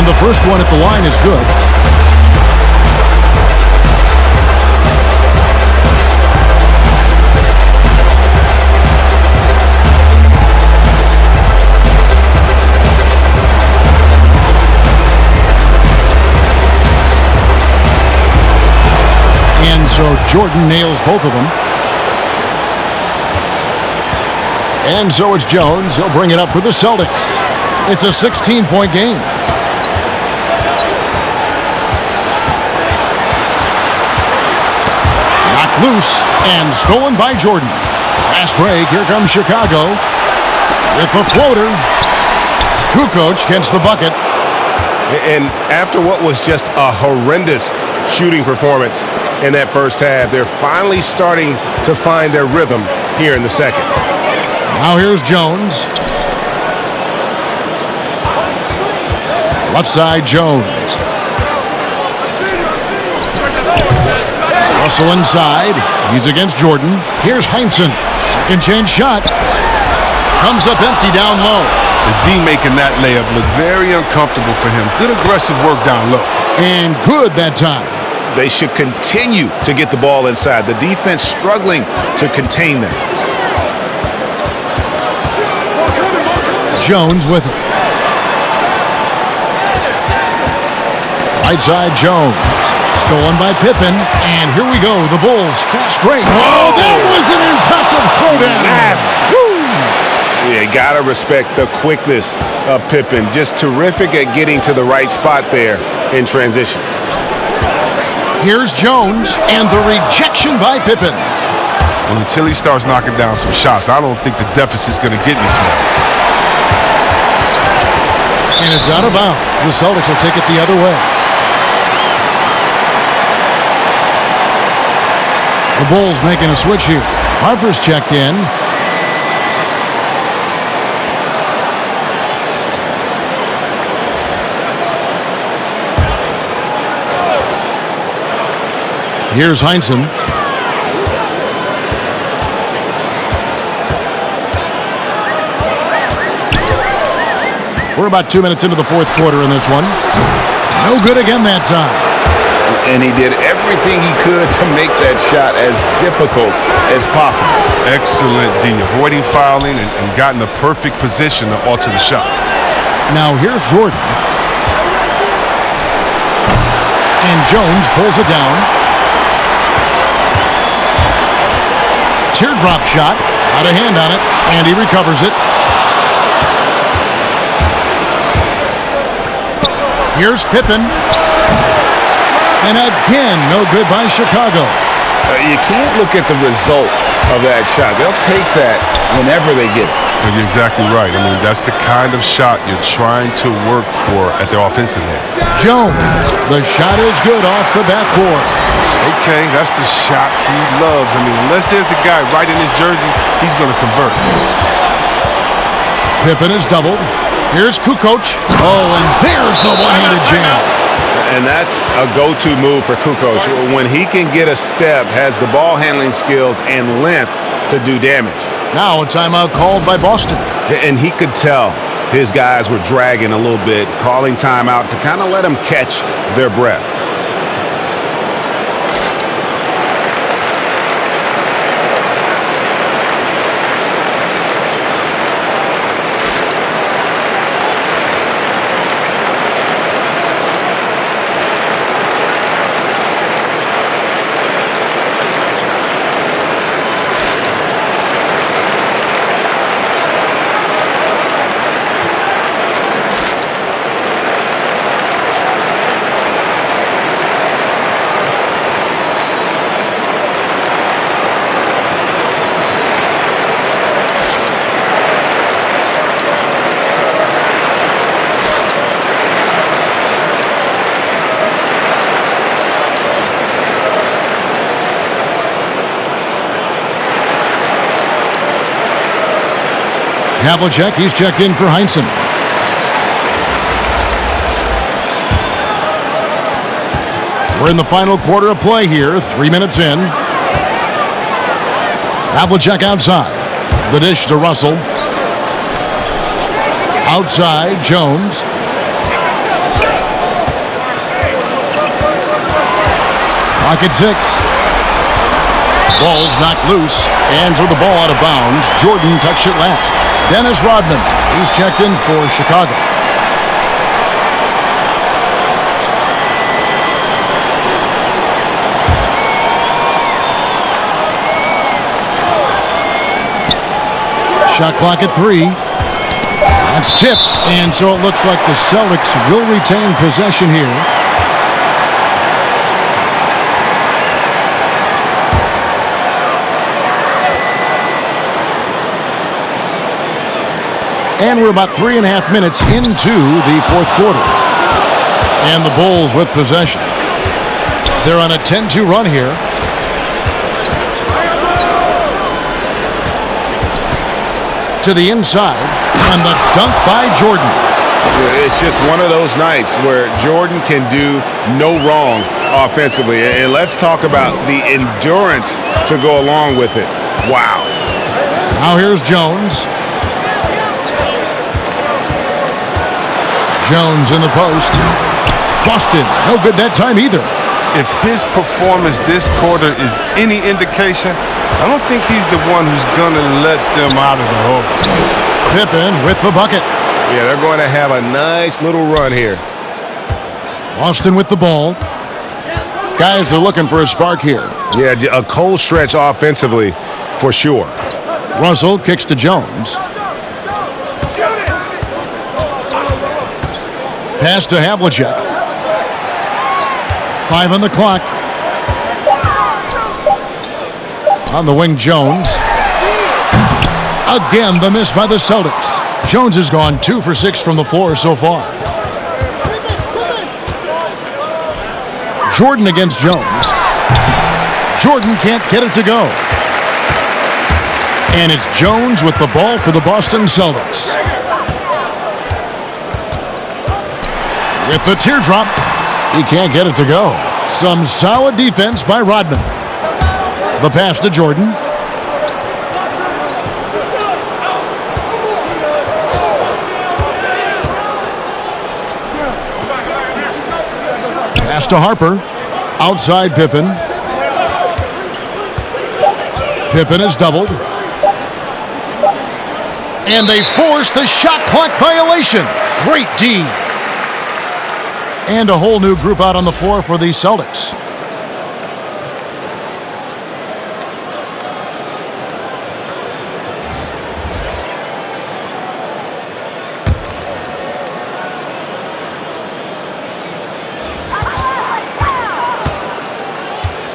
The first one at the line is good. So Jordan nails both of them. And so it's Jones. He'll bring it up for the Celtics. It's a 16-point game. Knocked loose and stolen by Jordan. Fast break. Here comes Chicago with the floater. Kukoc gets the bucket. And after what was just a horrendous shooting performance in that first half, they're finally starting to find their rhythm here in the second. Now here's Jones. Left side, Jones. Russell inside. He's against Jordan. Here's Heinsohn. Second chance shot. Comes up empty down low. The D making that layup look very uncomfortable for him. Good aggressive work down low. And good that time. They should continue to get the ball inside. The defense struggling to contain them. Jones with it. Right side, Jones. Stolen by Pippen. And here we go. The Bulls fast break. Oh, that was an impressive throwdown. Yeah, you gotta respect the quickness of Pippen. Just terrific at getting to the right spot there in transition. Here's Jones and the rejection by Pippen. Well, until he starts knocking down some shots, I don't think the deficit's going to get me small. And it's out of bounds. The Celtics will take it the other way. The Bulls making a switch here. Harper's checked in. Here's Heinsohn. We're about 2 minutes into the fourth quarter in this one. No good again that time. And he did everything he could to make that shot as difficult as possible. Excellent D, avoiding fouling and got in the perfect position to alter the shot. Now here's Jordan. And Jones pulls it down. Teardrop shot, out of hand on it, and he recovers it. Here's Pippen. And again, no good by Chicago. You can't look at the result of that shot. They'll take that whenever they get it. Well, you're exactly right. I mean, that's the kind of shot you're trying to work for at their offensive end. Jones, the shot is good off the backboard. Okay, that's the shot he loves. I mean, unless there's a guy right in his jersey, he's going to convert. Pippen is doubled. Here's Kukoc. Oh, and there's the one-handed jam. And that's a go-to move for Kukoc. When he can get a step, has the ball handling skills and length to do damage. Now a timeout called by Boston. And he could tell his guys were dragging a little bit, calling timeout to kind of let them catch their breath. Havlicek, he's checked in for Heinsohn. We're in the final quarter of play here, 3 minutes in. Havlicek outside. The dish to Russell. Outside, Jones. Clock at 6. Ball's knocked loose. Hands with the ball out of bounds. Jordan touched it last. Dennis Rodman, he's checked in for Chicago. Shot clock at 3. That's tipped, and so it looks like the Celtics will retain possession here. And we're about 3.5 minutes into the fourth quarter. And the Bulls with possession. They're on a 10-2 run here. To the inside, and the dunk by Jordan. It's just one of those nights where Jordan can do no wrong offensively. And let's talk about the endurance to go along with it. Wow. Now here's Jones. Jones in the post. Boston, no good that time either. If his performance this quarter is any indication, I don't think he's the one who's going to let them out of the hole. Pippen with the bucket. Yeah, they're going to have a nice little run here. Boston with the ball. Guys are looking for a spark here. Yeah, a cold stretch offensively for sure. Russell kicks to Jones. Pass to Havlicek. 5 on the clock. On the wing, Jones. Again, the miss by the Celtics. Jones has gone 2 for 6 from the floor so far. Jordan against Jones. Jordan can't get it to go. And it's Jones with the ball for the Boston Celtics. With the teardrop, he can't get it to go. Some solid defense by Rodman. The pass to Jordan. Pass to Harper. Outside Pippen. Pippen is doubled. And they force the shot clock violation. Great D. And a whole new group out on the floor for the Celtics.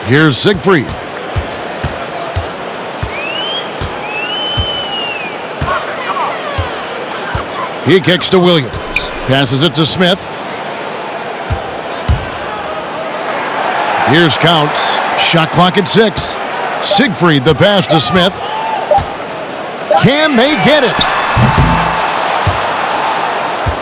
Here's Siegfried. He kicks to Williams. Passes it to Smith. Here's Counts. Shot clock at 6. Siegfried, the pass to Smith. Can they get it?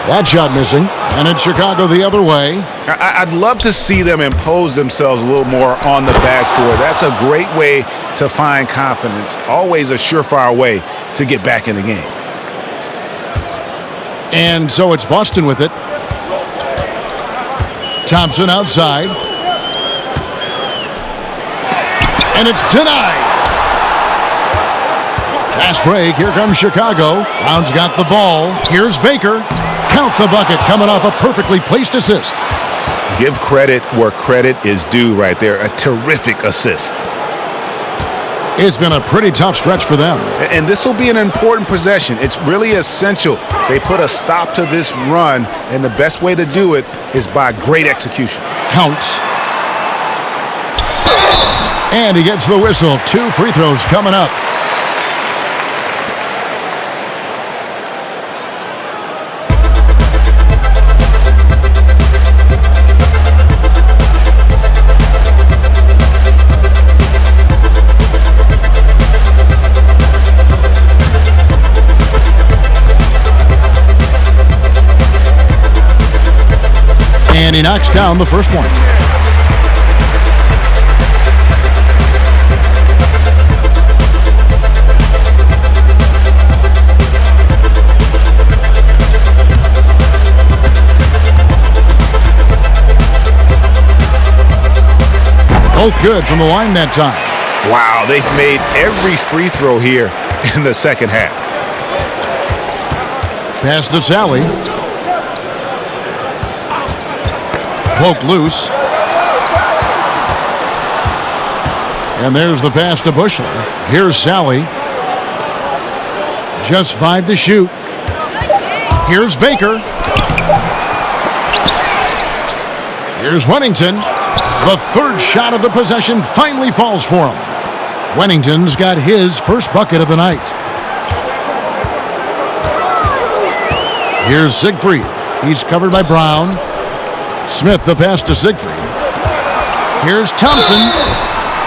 That shot missing. And it's Chicago the other way. I'd love to see them impose themselves a little more on the backboard. That's a great way to find confidence. Always a surefire way to get back in the game. And so it's Boston with it. Thompson outside. And it's denied. Fast break. Here comes Chicago. Brown's got the ball. Here's Baker. Count the bucket coming off a perfectly placed assist. Give credit where credit is due right there. A terrific assist. It's been a pretty tough stretch for them. And this will be an important possession. It's really essential. They put a stop to this run, and the best way to do it is by great execution. Counts. And he gets the whistle. 2 free throws coming up. And he knocks down the first one. Both good from the line that time. Wow, they've made every free throw here in the second half. Pass to Sally. Poked loose. And there's the pass to Bushler. Here's Sally. Just 5 to shoot. Here's Baker. Here's Wennington. The third shot of the possession finally falls for him. Wennington's got his first bucket of the night. Here's Siegfried. He's covered by Brown. Smith the pass to Siegfried. Here's Thompson.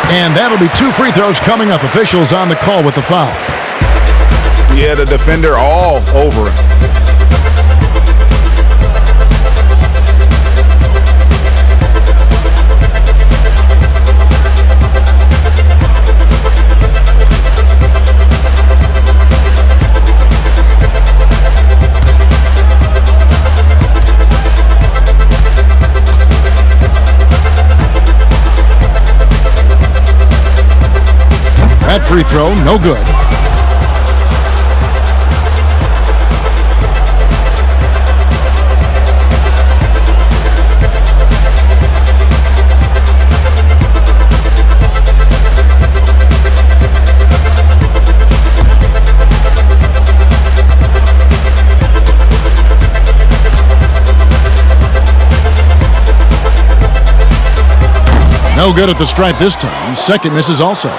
And that'll be 2 free throws coming up. Officials on the call with the foul. Yeah, the defender all over him. That free throw, no good. No good at the stripe this time. Second misses also.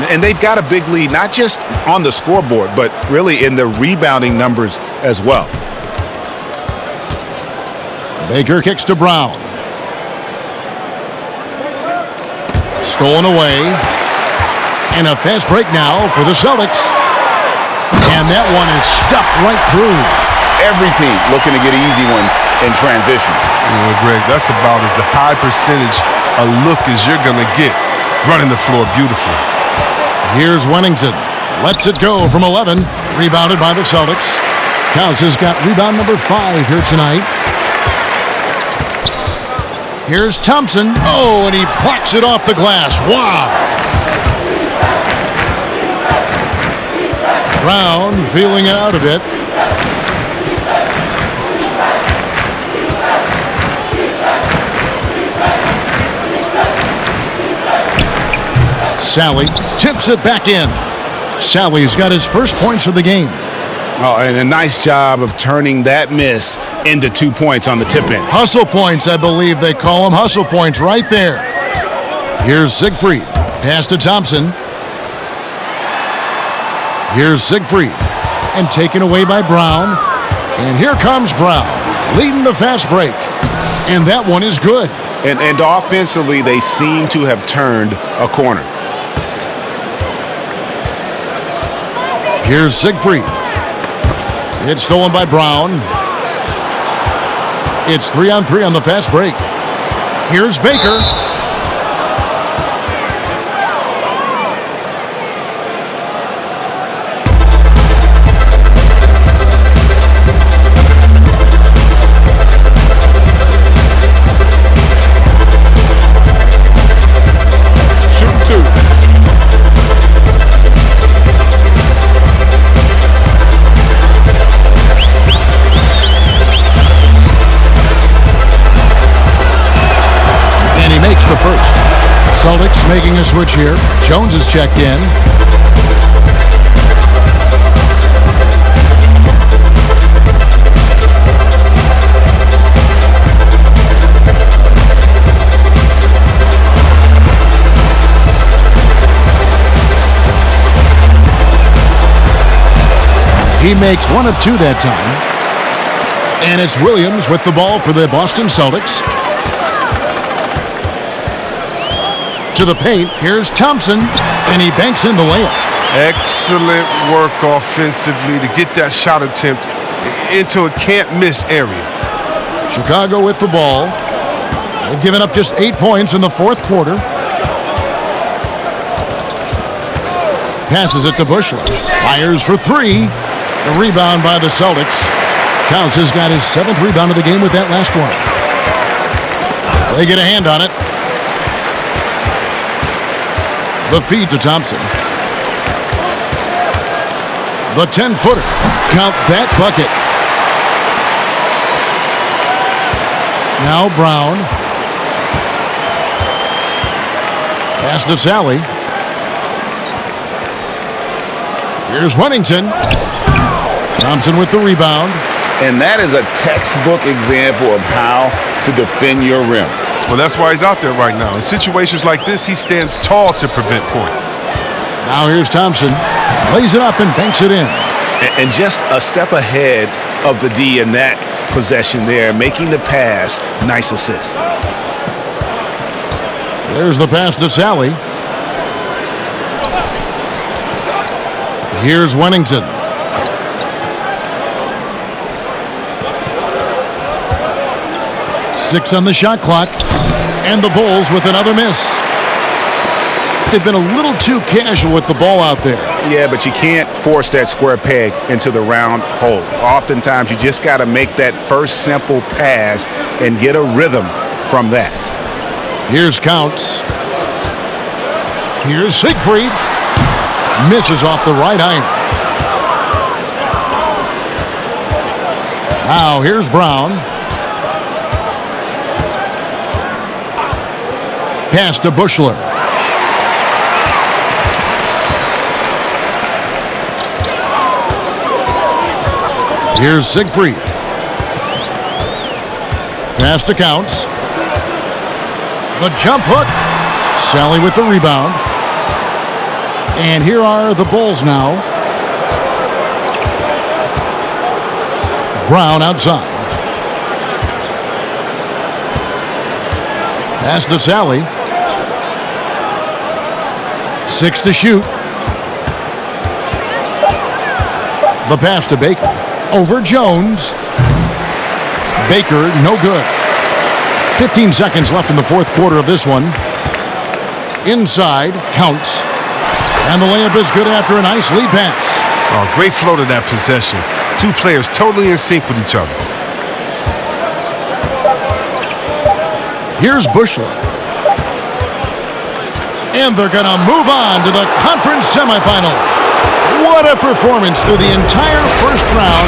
And they've got a big lead, not just on the scoreboard, but really in the rebounding numbers as well. Baker kicks to Brown. Stolen away. And a fast break now for the Celtics. And that one is stuffed right through. Every team looking to get easy ones in transition. Greg, that's about as a high percentage a look as you're going to get. Running the floor beautiful. Here's Wennington. Lets it go from 11. Rebounded by the Celtics. Counts has got rebound number 5 here tonight. Here's Thompson. Oh, and he plucks it off the glass. Wow. Brown feeling it out a bit. Sally tips it back in. Sally's got his first points of the game. Oh, and a nice job of turning that miss into 2 points on the tip-in. Hustle points, I believe they call them. Hustle points right there. Here's Siegfried. Pass to Thompson. Here's Siegfried. And taken away by Brown. And here comes Brown, leading the fast break. And that one is good. And offensively, they seem to have turned a corner. Here's Siegfried. It's stolen by Brown. It's 3-on-3 on the fast break. Here's Baker. The first. Celtics making a switch here. Jones is checked in. He makes 1 of 2 that time. And it's Williams with the ball for the Boston Celtics. To the paint. Here's Thompson, and he banks in the layup. Excellent work offensively to get that shot attempt into a can't-miss area. Chicago with the ball. They've given up just 8 points in the fourth quarter. Passes it to Bushler. Fires for 3. The rebound by the Celtics. Counts has got his 7th rebound of the game with that last one. They get a hand on it. The feed to Thompson. The 10-footer. Count that bucket. Now Brown. Pass to Sally. Here's Wennington. Thompson with the rebound. And that is a textbook example of how to defend your rim. Well, that's why he's out there right now. In situations like this, he stands tall to prevent points. Now here's Thompson. Lays it up and banks it in. And just a step ahead of the D in that possession there, making the pass. Nice assist. There's the pass to Sally. Here's Wennington. Six on the shot clock. And the Bulls with another miss. They've been a little too casual with the ball out there. Yeah, but you can't force that square peg into the round hole. Oftentimes, you just got to make that first simple pass and get a rhythm from that. Here's Counts. Here's Siegfried. Misses off the right iron. Now here's Brown. Pass to Bushler. Here's Siegfried. Pass to Counts. The jump hook. Sally with the rebound. And here are the Bulls now. Brown outside. Pass to Sally. 6 to shoot. The pass to Baker. Over Jones. Baker, no good. 15 seconds left in the fourth quarter of this one. Inside, Counts. And the layup is good after a nice lead pass. Oh, great flow to that possession. Two players totally in sync with each other. Here's Bushler. And they're going to move on to the conference semifinals. What a performance through the entire first round.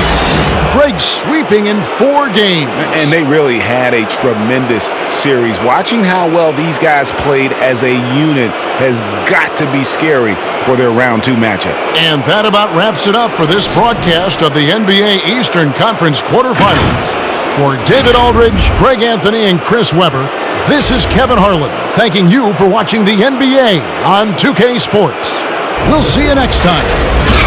Greg sweeping in 4 games. And they really had a tremendous series. Watching how well these guys played as a unit has got to be scary for their round 2 matchup. And that about wraps it up for this broadcast of the NBA Eastern Conference quarterfinals. For David Aldridge, Greg Anthony, and Chris Webber, this is Kevin Harlan thanking you for watching the NBA on 2K Sports. We'll see you next time.